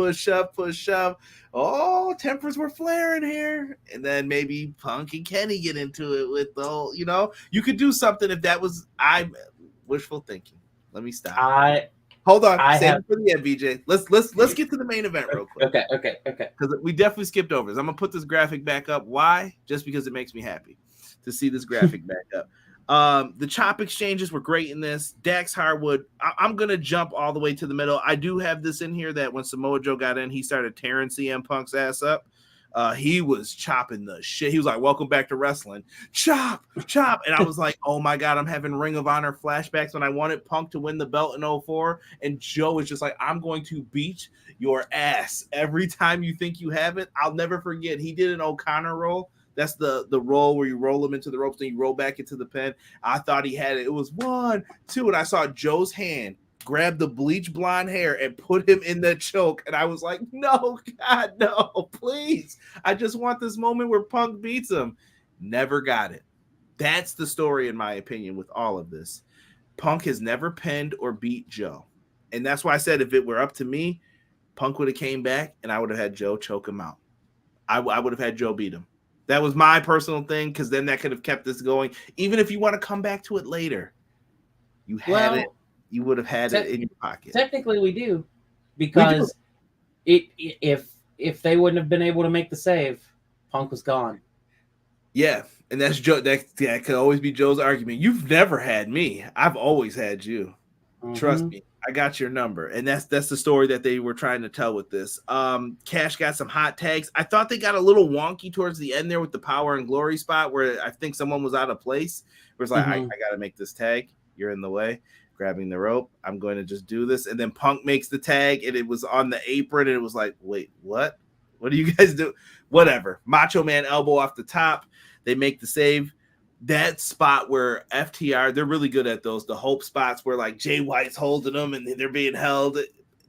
Oh, tempers were flaring here, and then maybe Punk and Kenny get into it with the whole. You could do something if that was wishful thinking. Let me stop. Hold on, save it for the end, BJ. Let's get to the main event real quick. Okay. Because we definitely skipped over this. I'm gonna put this graphic back up. Why? Just because it makes me happy to see this graphic back up. The chop exchanges were great in this. Dax Harwood. I'm gonna jump all the way to the middle. I do have this in here that when Samoa Joe got in, he started tearing CM Punk's ass up. He was chopping the shit. He was like, "Welcome back to wrestling." Chop. And I was like, oh my God, I'm having Ring of Honor flashbacks when I wanted Punk to win the belt in 2004. And Joe is just like, I'm going to beat your ass every time you think you have it. I'll never forget. He did an O'Connor roll. That's the roll where you roll him into the ropes, then you roll back into the pen. I thought he had it. It was 1, 2, and I saw Joe's hand grab the bleach blonde hair and put him in the choke. And I was like, no, God, no, please. I just want this moment where Punk beats him. Never got it. That's the story, in my opinion, with all of this. Punk has never pinned or beat Joe. And that's why I said if it were up to me, Punk would have came back and I would have had Joe choke him out. I would have had Joe beat him. That was my personal thing, because then that could have kept this going. Even if you want to come back to it later, you had it. You would have had it in your pocket. Technically, we do, because if they wouldn't have been able to make the save, Punk was gone. Yeah, and that's Joe. That could always be Joe's argument. You've never had me. I've always had you. Trust me. I got your number, and that's the story that they were trying to tell with this. Cash got some hot tags. I thought they got a little wonky towards the end there with the Power and Glory spot where I think someone was out of place. It was like, I got to make this tag. You're in the way. Grabbing the rope. I'm going to just do this. And then Punk makes the tag, and it was on the apron, and it was like, wait, what? What do you guys do? Whatever. Macho Man elbow off the top. They make the save. That spot where FTR, they're really good at those. The hope spots where like Jay White's holding them and they're being held.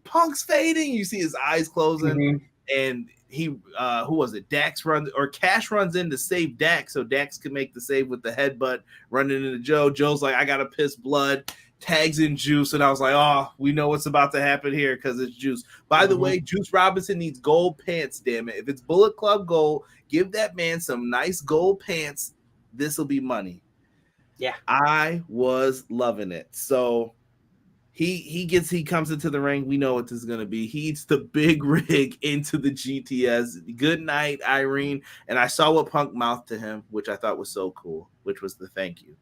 Punk's fading. You see his eyes closing. And he, who was it? Dax runs, or Cash runs in to save Dax so Dax can make the save with the headbutt, running into Joe. Joe's like, I got to piss blood. Tags in Juice, and I was like, oh, we know what's about to happen here because it's Juice. By the way, Juice Robinson needs gold pants, damn it. If it's Bullet Club gold, give that man some nice gold pants. This will be money. Yeah. I was loving it. So he comes into the ring. We know what this is going to be. He eats the big rig into the GTS. Good night, Irene. And I saw what Punk mouthed to him, which I thought was so cool, which was the thank you.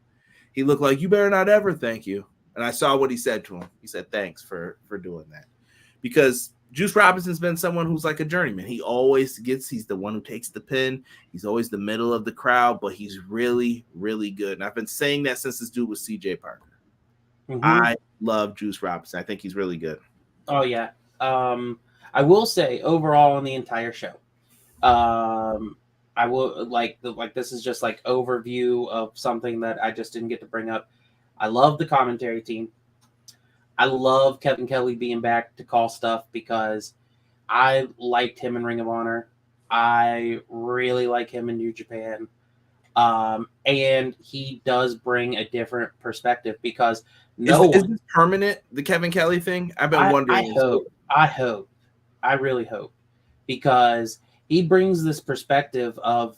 He looked like, you better not ever thank you. And I saw what he said to him. He said, thanks for doing that. Because Juice Robinson's been someone who's like a journeyman. He's the one who takes the pin. He's always the middle of the crowd, but he's really, really good. And I've been saying that since this dude was CJ Parker. I love Juice Robinson. I think he's really good. Oh, yeah. I will say, overall on the entire show, I will like this is just like overview of something that I just didn't get to bring up. I love the commentary team. I love Kevin Kelly being back to call stuff because I liked him in Ring of Honor. I really like him in New Japan. And he does bring a different perspective because is this permanent, the Kevin Kelly thing? I've been wondering. I really hope, because he brings this perspective of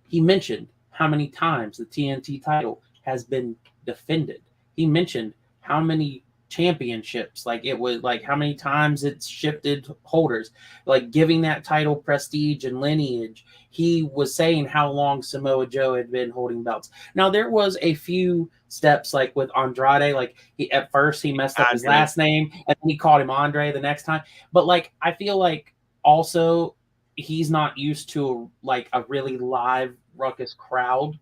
he mentioned how many times the TNT title has been defended. He mentioned how many championships. Like it was like how many times it's shifted holders, like giving that title prestige and lineage. He was saying how long Samoa Joe had been holding belts. Now there was a few steps like with Andrade, like at first he messed up his last name and then he called him Andre the next time. But like I feel like also he's not used to like a really live ruckus crowd.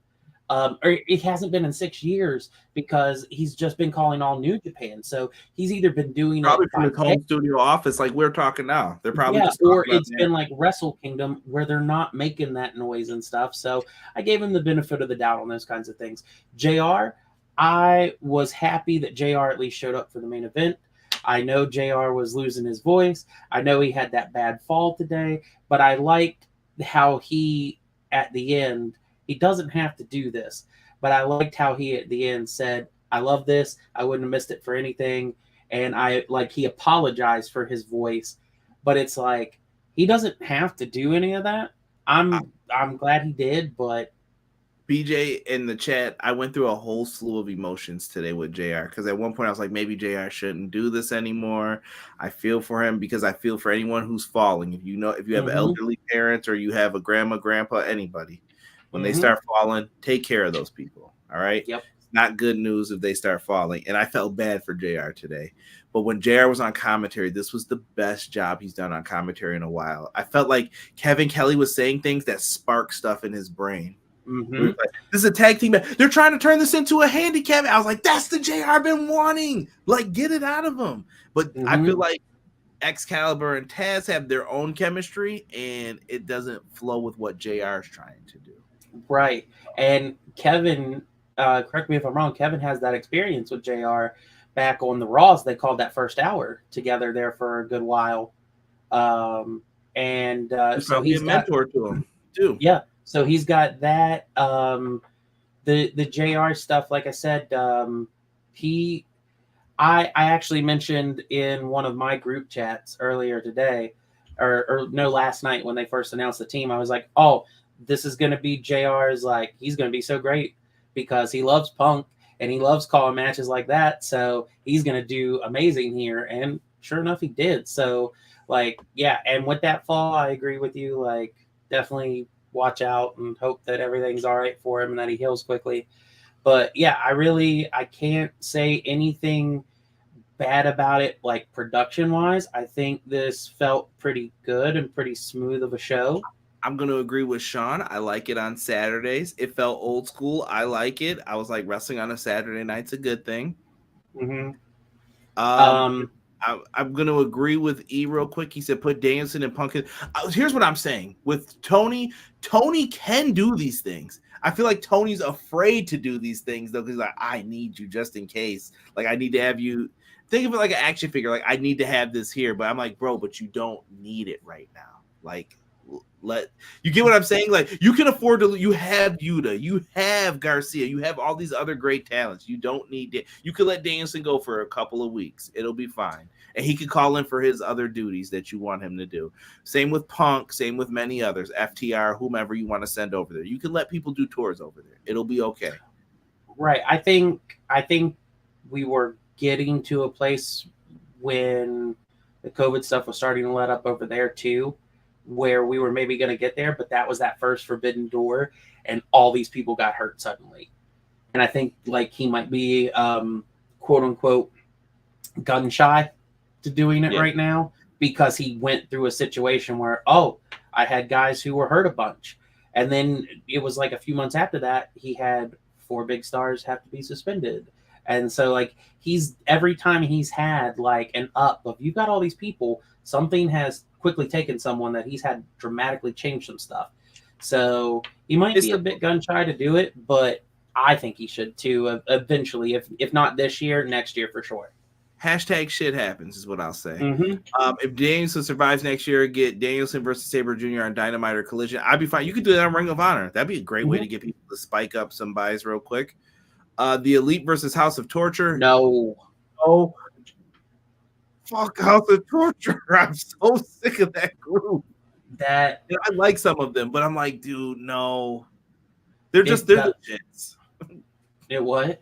Or it hasn't been in 6 years because he's just been calling all New Japan. So he's either been doing probably it from his home studio office, like we're talking now. They're probably just or it's been like Wrestle Kingdom where they're not making that noise and stuff. So I gave him the benefit of the doubt on those kinds of things. JR, I was happy that JR at least showed up for the main event. I know JR was losing his voice. I know he had that bad fall today, but I liked how he at the end. He doesn't have to do this, but I liked how he at the end said, I love this. I wouldn't have missed it for anything. And he apologized for his voice, but it's like, he doesn't have to do any of that. I'm glad he did, but BJ in the chat, I went through a whole slew of emotions today with JR because at one point I was like, maybe JR shouldn't do this anymore. I feel for him because I feel for anyone who's falling. If you have elderly parents or you have a grandma, grandpa, anybody. When they start falling, take care of those people. All right. Yep. It's not good news if they start falling. And I felt bad for JR today. But when JR was on commentary, this was the best job he's done on commentary in a while. I felt like Kevin Kelly was saying things that sparked stuff in his brain. Like, this is a tag team. They're trying to turn this into a handicap. I was like, that's the JR I've been wanting. Like, get it out of him. But I feel like Excalibur and Taz have their own chemistry, and it doesn't flow with what JR is trying to do. Right. And Kevin, correct me if I'm wrong, Kevin has that experience with JR back on the Raws. They called that first hour together there for a good while. So he's a mentor to him too. Yeah. So he's got that. The JR stuff, like I said, I actually mentioned in one of my group chats earlier today, or no, last night when they first announced the team, I was like, oh, this is going to be JR's, like, he's going to be so great because he loves Punk and he loves calling matches like that. So he's going to do amazing here. And sure enough, he did. So, like, yeah. And with that fall, I agree with you. Like, definitely watch out and hope that everything's all right for him and that he heals quickly. But yeah, I can't say anything bad about it, like production wise. I think this felt pretty good and pretty smooth of a show. I'm going to agree with Sean. I like it on Saturdays. It felt old school. I like it. I was like, wrestling on a Saturday night's a good thing. I'm going to agree with E real quick. He said, put Danielson and Punk in. Here's what I'm saying. With Toni can do these things. I feel like Tony's afraid to do these things, though, because like, I need you just in case. Like, I need to have you. Think of it like an action figure. Like, I need to have this here. But I'm like, bro, but you don't need it right now. Like, you get what I'm saying? Like, you can afford to. You have Yuta, you have Garcia, you have all these other great talents. You don't need it. You could let Danielson go for a couple of weeks. It'll be fine, and he could call in for his other duties that you want him to do. Same with Punk. Same with many others. FTR, whomever you want to send over there. You can let people do tours over there. It'll be okay. Right. I think we were getting to a place when the COVID stuff was starting to let up over there too, where we were maybe going to get there, but that was that first forbidden door and all these people got hurt suddenly. And I think like he might be quote unquote gun shy to doing it right now because he went through a situation where, I had guys who were hurt a bunch. And then it was like a few months after that, he had 4 big stars have to be suspended. And so like every time he's had like an up of, you've got all these people, something has quickly taken someone that he's had dramatically change some stuff. So he might be a bit gun shy to do it, but I think he should too eventually, if not this year, next year for sure. Hashtag shit happens is what I'll say. If Danielson survives next year, get Danielson versus Sabre Jr. on Dynamite or Collision, I'd be fine. You could do that on Ring of Honor. That'd be a great way to get people to spike up some buys real quick. The Elite versus House of Torture. No. Oh, fuck House of Torture. I'm so sick of that group. I like some of them, but I'm like, dude, no. They're the shits. It what?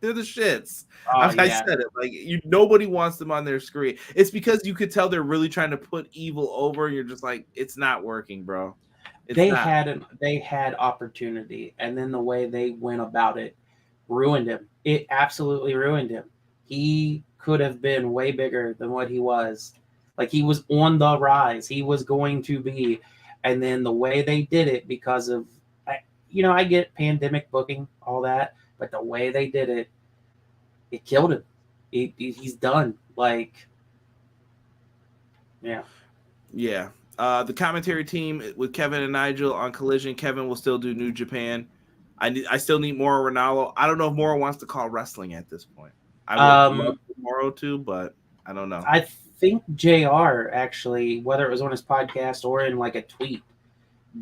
They're the shits. Oh, I yeah. said it. Like nobody wants them on their screen. It's because you could tell they're really trying to put evil over, and you're just like, it's not working, bro. They had opportunity, and then the way they went about it ruined him. It absolutely ruined him. He could have been way bigger than what he was. Like, he was on the rise. He was going to be, and then the way they did it, because of, I get pandemic booking, all that, but the way they did it, it killed him. He's done. Like, yeah. Yeah. The commentary team with Kevin and Nigel on Collision. Kevin will still do New Japan. I still need Moro Ronaldo. I don't know if Moro wants to call wrestling at this point. I would love Moro to, but I don't know. I think JR actually, whether it was on his podcast or in like a tweet,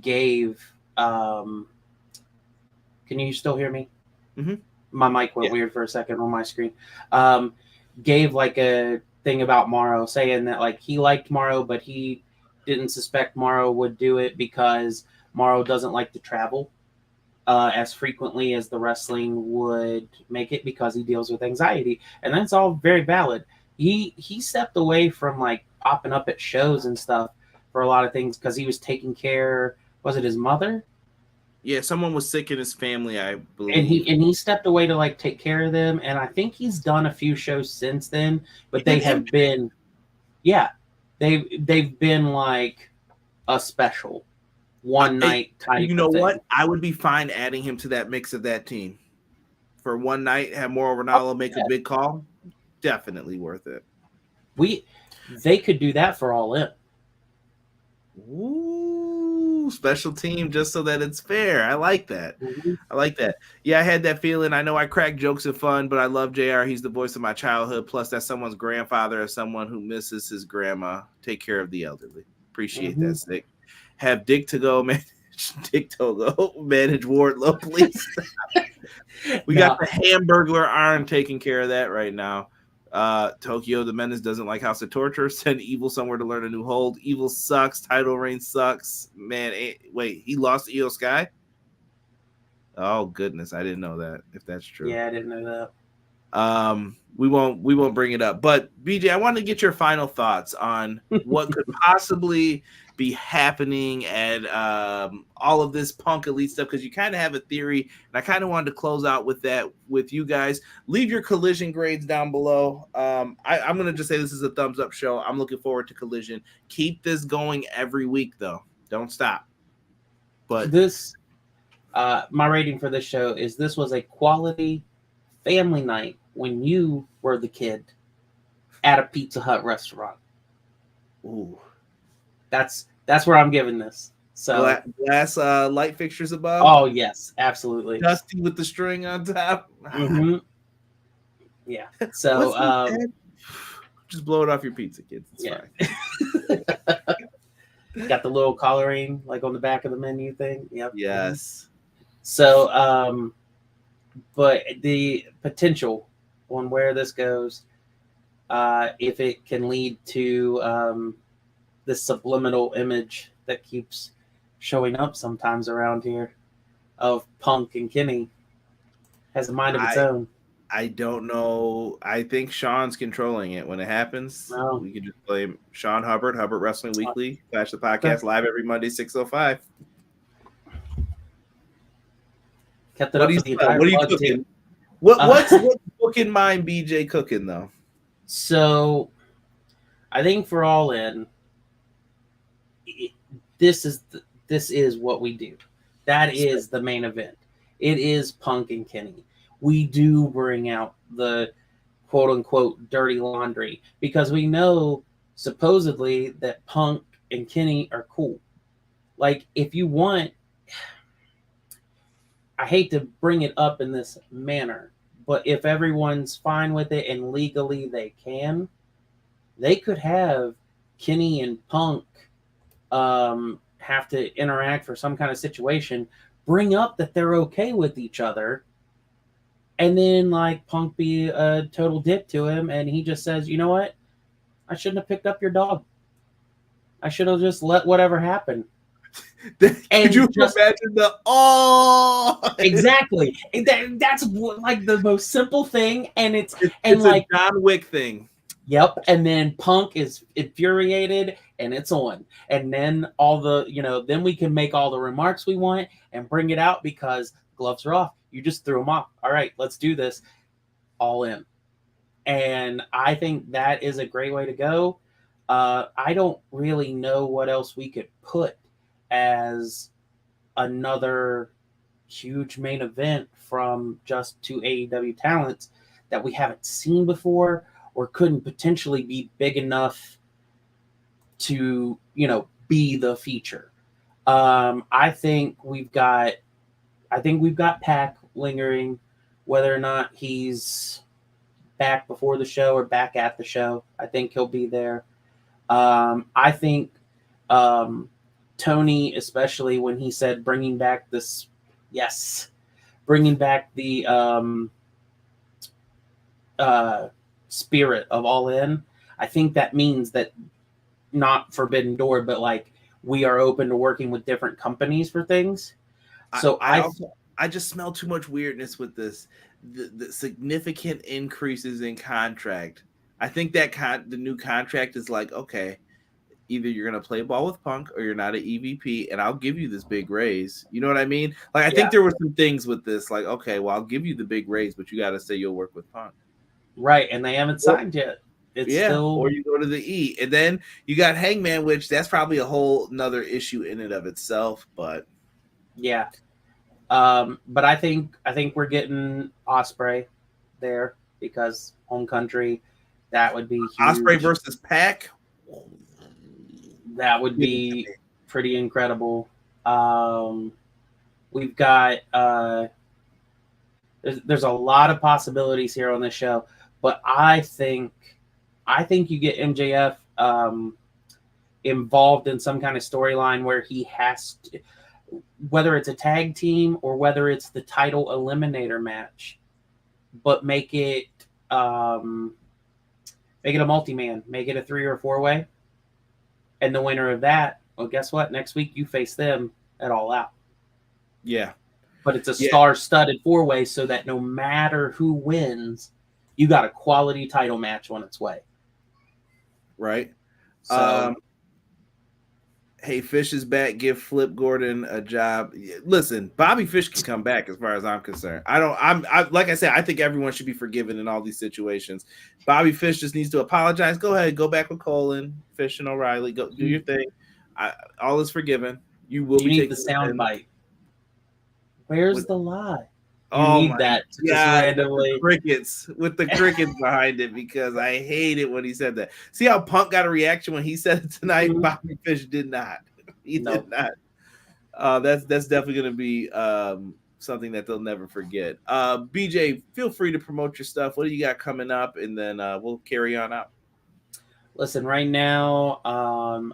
gave. Can you still hear me? Mm-hmm. My mic went weird for a second on my screen. Gave like a thing about Morrow, saying that like he liked Morrow, but he didn't suspect Morrow would do it because Morrow doesn't like to travel as frequently as the wrestling would make it, because he deals with anxiety, and that's all very valid. He stepped away from like popping up at shows and stuff for a lot of things because he was taking care. Was it his mother? Yeah, someone was sick in his family, I believe. And he stepped away to like take care of them. And I think he's done a few shows since then, but they have been, they've been like a special one night type. You know what? I would be fine adding him to that mix of that team for one night. Have Moro Ronaldo make a big call. Definitely worth it. They could do that for All In. Ooh, special team just so that it's fair. I like that. Mm-hmm. I like that. Yeah, I had that feeling. I know I crack jokes and fun, but I love JR. He's the voice of my childhood. Plus, that's someone's grandfather or someone who misses his grandma. Take care of the elderly. Appreciate that, Sick. Have Dick Togo manage Wardlow, please. We got the Hamburglar arm taking care of that right now. Tokyo the Menace doesn't like House of Torture. Send Evil somewhere to learn a new hold. Evil sucks. Title reign sucks. Man, wait, he lost to Io Skye? Oh goodness, I didn't know that. If that's true, yeah, I didn't know that. We won't bring it up. But BJ, I want to get your final thoughts on what could possibly be happening at all of this Punk Elite stuff, because you kind of have a theory, and I kind of wanted to close out with that with you guys. Leave your Collision grades down below. I'm going to just say this is a thumbs up show. I'm looking forward to Collision. Keep this going every week, though. Don't stop. But this, my rating for this show is this was a quality family night when you were the kid at a Pizza Hut restaurant. Ooh. That's where I'm giving this. So glass light fixtures above. Oh yes, absolutely. Dusty with the string on top. Mm-hmm. Yeah. So just blow it off your pizza, kids. It's fine. Got the little collaring like on the back of the menu thing. Yep. Yes. So but the potential on where this goes, if it can lead to this subliminal image that keeps showing up sometimes around here of Punk and Kenny, has a mind of its own. I don't know. I think Sean's controlling it when it happens. No. We can just blame Sean Hubbard Wrestling Weekly, Clash the Podcast, live every Monday, 6:05. Kept it up for the entire what are you cooking? What's book in mind BJ cooking, though? So I think for All In, this is what we do. That is the main event. It is Punk and Kenny. We do bring out the quote unquote dirty laundry because we know supposedly that Punk and Kenny are cool. Like, if you want, I hate to bring it up in this manner, but if everyone's fine with it and legally they can, they could have Kenny and Punk have to interact for some kind of situation, bring up that they're okay with each other, and then like Punk be a total dick to him, and he just says, you know what, I shouldn't have picked up your dog. I should have just let whatever happen. Could you imagine the exactly? That's like the most simple thing, and it's like a John Wick thing. Yep, and then Punk is infuriated, and it's on, and then all the then we can make all the remarks we want and bring it out because gloves are off. You just threw them off. All right, let's do this. All in, and I think that is a great way to go. I don't really know what else we could put as another huge main event from just two AEW talents that we haven't seen before or couldn't potentially be big enough to, be the feature. I think we've got Pac lingering, whether or not he's back before the show or back at the show. I think he'll be there. I think Toni, especially when he said bringing back the spirit of All In. I think that means that not Forbidden Door, but like we are open to working with different companies for things. So I just smell too much weirdness with this. The significant increases in contract. I think that the new contract is like, okay, either you're going to play ball with Punk or you're not an EVP, and I'll give you this big raise. You know what I mean? Like, I think there were some things with this, like, okay, well, I'll give you the big raise, but you got to say you'll work with Punk. Right, and they haven't signed yet. It's still... Or you go to the E. And then you got Hangman, which that's probably a whole nother issue in and of itself, but... Yeah. But I think we're getting Ospreay there because home country, that would be huge. Ospreay versus Pac? That would be pretty incredible. We've got there's a lot of possibilities here on this show, but I think you get MJF involved in some kind of storyline where he has to, whether it's a tag team or whether it's the title eliminator match, but make it a multi-man, make it a 3 or 4-way. And the winner of that, well, guess what? Next week you face them at All Out. Yeah. But it's a star-studded 4-way so that no matter who wins, you got a quality title match on its way. Right. So, hey, Fish is back. Give Flip Gordon a job. Listen, Bobby Fish can come back as far as I'm concerned. Like I said, I think everyone should be forgiven in all these situations. Bobby Fish just needs to apologize. Go ahead, go back with Colin, Fish, and O'Reilly. Go do your thing. All is forgiven. You will be need taking the sound bite. Where's the lie? You need that to just randomly with the crickets behind it, because I hate it when he said that. See how Punk got a reaction when he said it tonight? Mm-hmm. Bobby Fish did not. He did not. That's definitely going to be something that they'll never forget. BJ, feel free to promote your stuff. What do you got coming up? And then we'll carry on out. Listen, right now,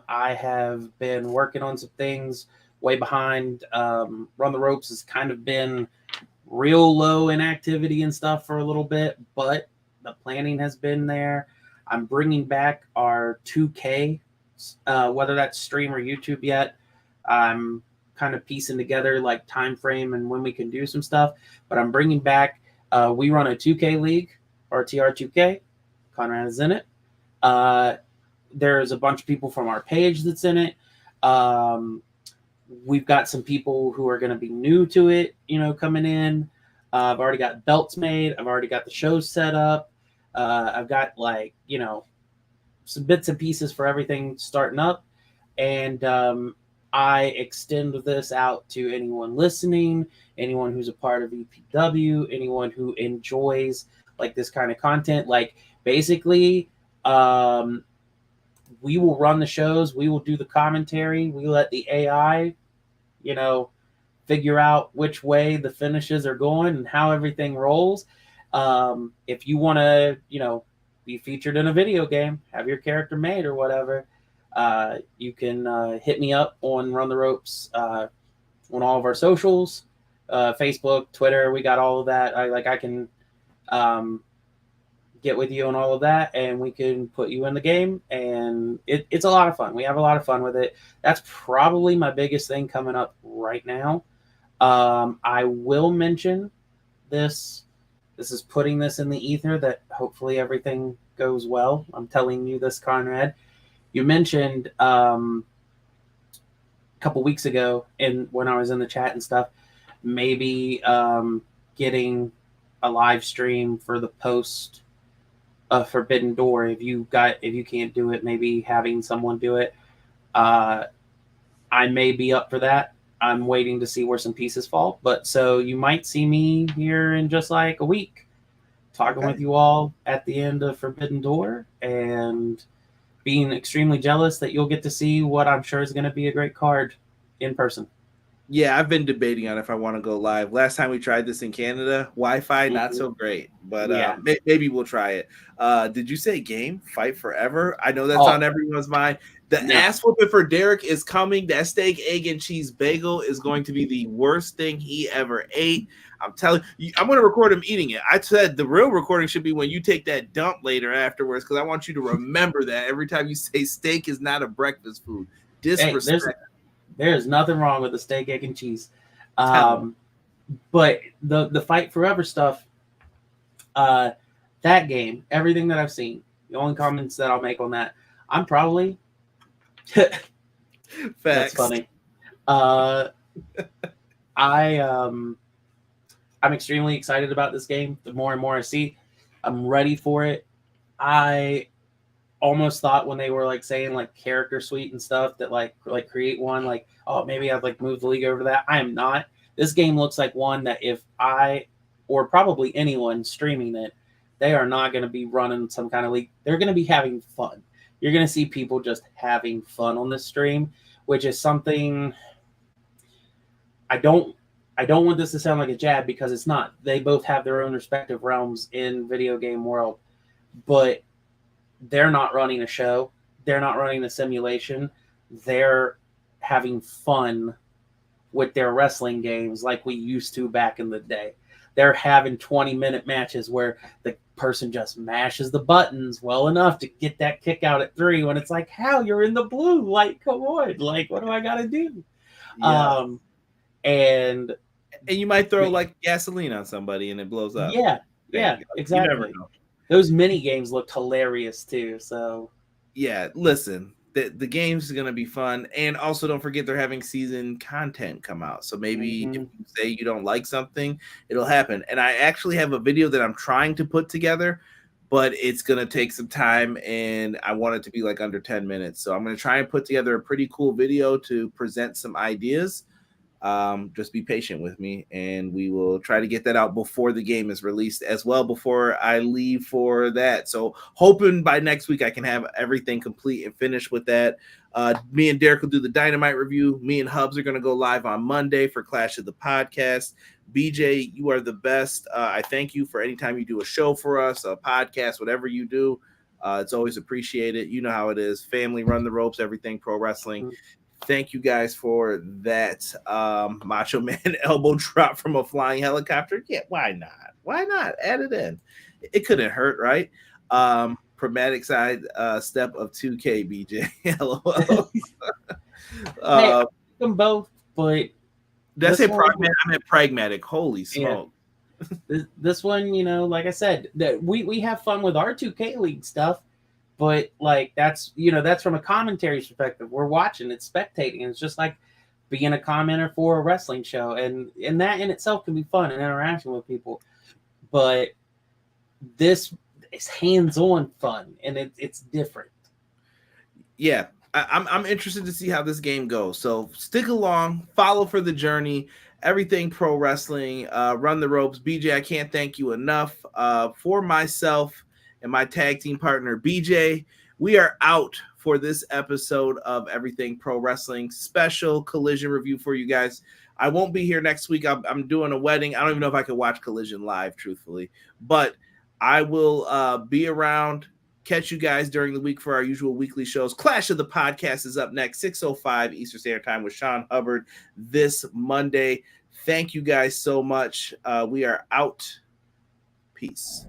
I have been working on some things way behind. Run the Ropes has kind of been real low in activity and stuff for a little bit, but the planning has been there. I'm bringing back our 2K, whether that's stream or YouTube yet. I'm kind of piecing together like time frame and when we can do some stuff, but I'm bringing back, we run a 2K league, RTR2K. Conrad is in it. There's a bunch of people from our page that's in it. We've got some people who are going to be new to it, coming in. I've already got belts made. I've already got the shows set up. I've got some bits and pieces for everything starting up. And I extend this out to anyone listening, anyone who's a part of EPW, anyone who enjoys this kind of content. Basically, we will run the shows. We will do the commentary. We let the AI, figure out which way the finishes are going and how everything rolls. If you want to, be featured in a video game, have your character made or whatever, you can hit me up on Run the Ropes on all of our socials, Facebook, Twitter. We got all of that. I can get with you on all of that, and we can put you in the game. And it's a lot of fun. We have a lot of fun with it. That's probably my biggest thing coming up right now. I will mention this. This is putting this in the ether that hopefully everything goes well. I'm telling you this, Conrad. You mentioned a couple weeks ago, when I was in the chat and stuff, maybe getting a live stream for the post Forbidden Door. If you can't do it, maybe having someone do it. I may be up for that. I'm waiting to see where some pieces fall. But so you might see me here in just like a week talking with you all at the end of Forbidden Door, and being extremely jealous that you'll get to see what I'm sure is going to be a great card in person. Yeah, I've been debating on if I want to go live. Last time we tried this in Canada, Wi-Fi not so great, but maybe we'll try it. Did you say game Fight Forever? I know that's on everyone's mind. The ass whooping for Derek is coming. That steak, egg, and cheese bagel is going to be the worst thing he ever ate. I'm telling you, I'm going to record him eating it. I said the real recording should be when you take that dump later afterwards, because I want you to remember that every time you say steak is not a breakfast food. Disrespect. Hey, there's nothing wrong with the steak, egg, and cheese. But the Fight Forever stuff, that game, everything that I've seen, the only comments that I'll make on that, I'm probably that's funny. I'm extremely excited about this game. The more and more I see, I'm ready for it. I almost thought when they were like saying like character suite and stuff that like create one, like, oh, maybe I'd like move the league over that. I am not. This game looks like one that if I, or probably anyone streaming it, they are not going to be running some kind of league. They're going to be having fun. You're going to see people just having fun on this stream, which is something I don't want this to sound like a jab, because it's not. They both have their own respective realms in video game world, but they're not running a show. They're not running a simulation. They're having fun with their wrestling games like we used to back in the day. They're having 20-minute matches where the person just mashes the buttons well enough to get that kick out at 3 when it's like, how, you're in the blue. Like, come on. Like, what do I got to do? Yeah. And you might throw like gasoline on somebody and it blows up. Yeah, exactly. You never know. Those mini games looked hilarious too. So yeah, listen, the game's gonna be fun, and also don't forget they're having season content come out. So maybe if you say you don't like something, it'll happen. And I actually have a video that I'm trying to put together, but it's gonna take some time, and I want it to be like under 10 minutes. So I'm gonna try and put together a pretty cool video to present some ideas. Just be patient with me, and we will try to get that out before the game is released as well, before I leave for that. So hoping by next week I can have everything complete and finished with that. Me and Derek will do the Dynamite review. Me and Hubs are going to go live on Monday for Clash of the Podcast. BJ, you are the best. I thank you for any time you do a show for us, a podcast, whatever you do. It's always appreciated. You know how it is. Family, run the ropes, everything pro wrestling. Thank you guys for that. Macho Man elbow drop from a flying helicopter. Yeah, why not? Why not? Add it in. It couldn't hurt, right? Pragmatic side step of 2K, BJ. LOL. Hey, them both, but did I say pragmatic? I meant pragmatic. Holy smoke. Yeah. This one, you know, like I said, that we have fun with our 2K League stuff. But like that's from a commentary perspective. We're watching, it's spectating. It's just like being a commenter for a wrestling show, and that in itself can be fun and interaction with people. But this is hands-on fun, and it's different. Yeah, I'm interested to see how this game goes. So stick along, follow for the journey. Everything pro wrestling, run the ropes. BJ, I can't thank you enough. For myself and my tag team partner, BJ, we are out for this episode of Everything Pro Wrestling special Collision review for you guys. I won't be here next week. I'm doing a wedding. I don't even know if I can watch Collision live, truthfully. But I will be around. Catch you guys during the week for our usual weekly shows. Clash of the Podcast is up next, 6:05 Eastern Standard Time with Sean Hubbard this Monday. Thank you guys so much. We are out. Peace.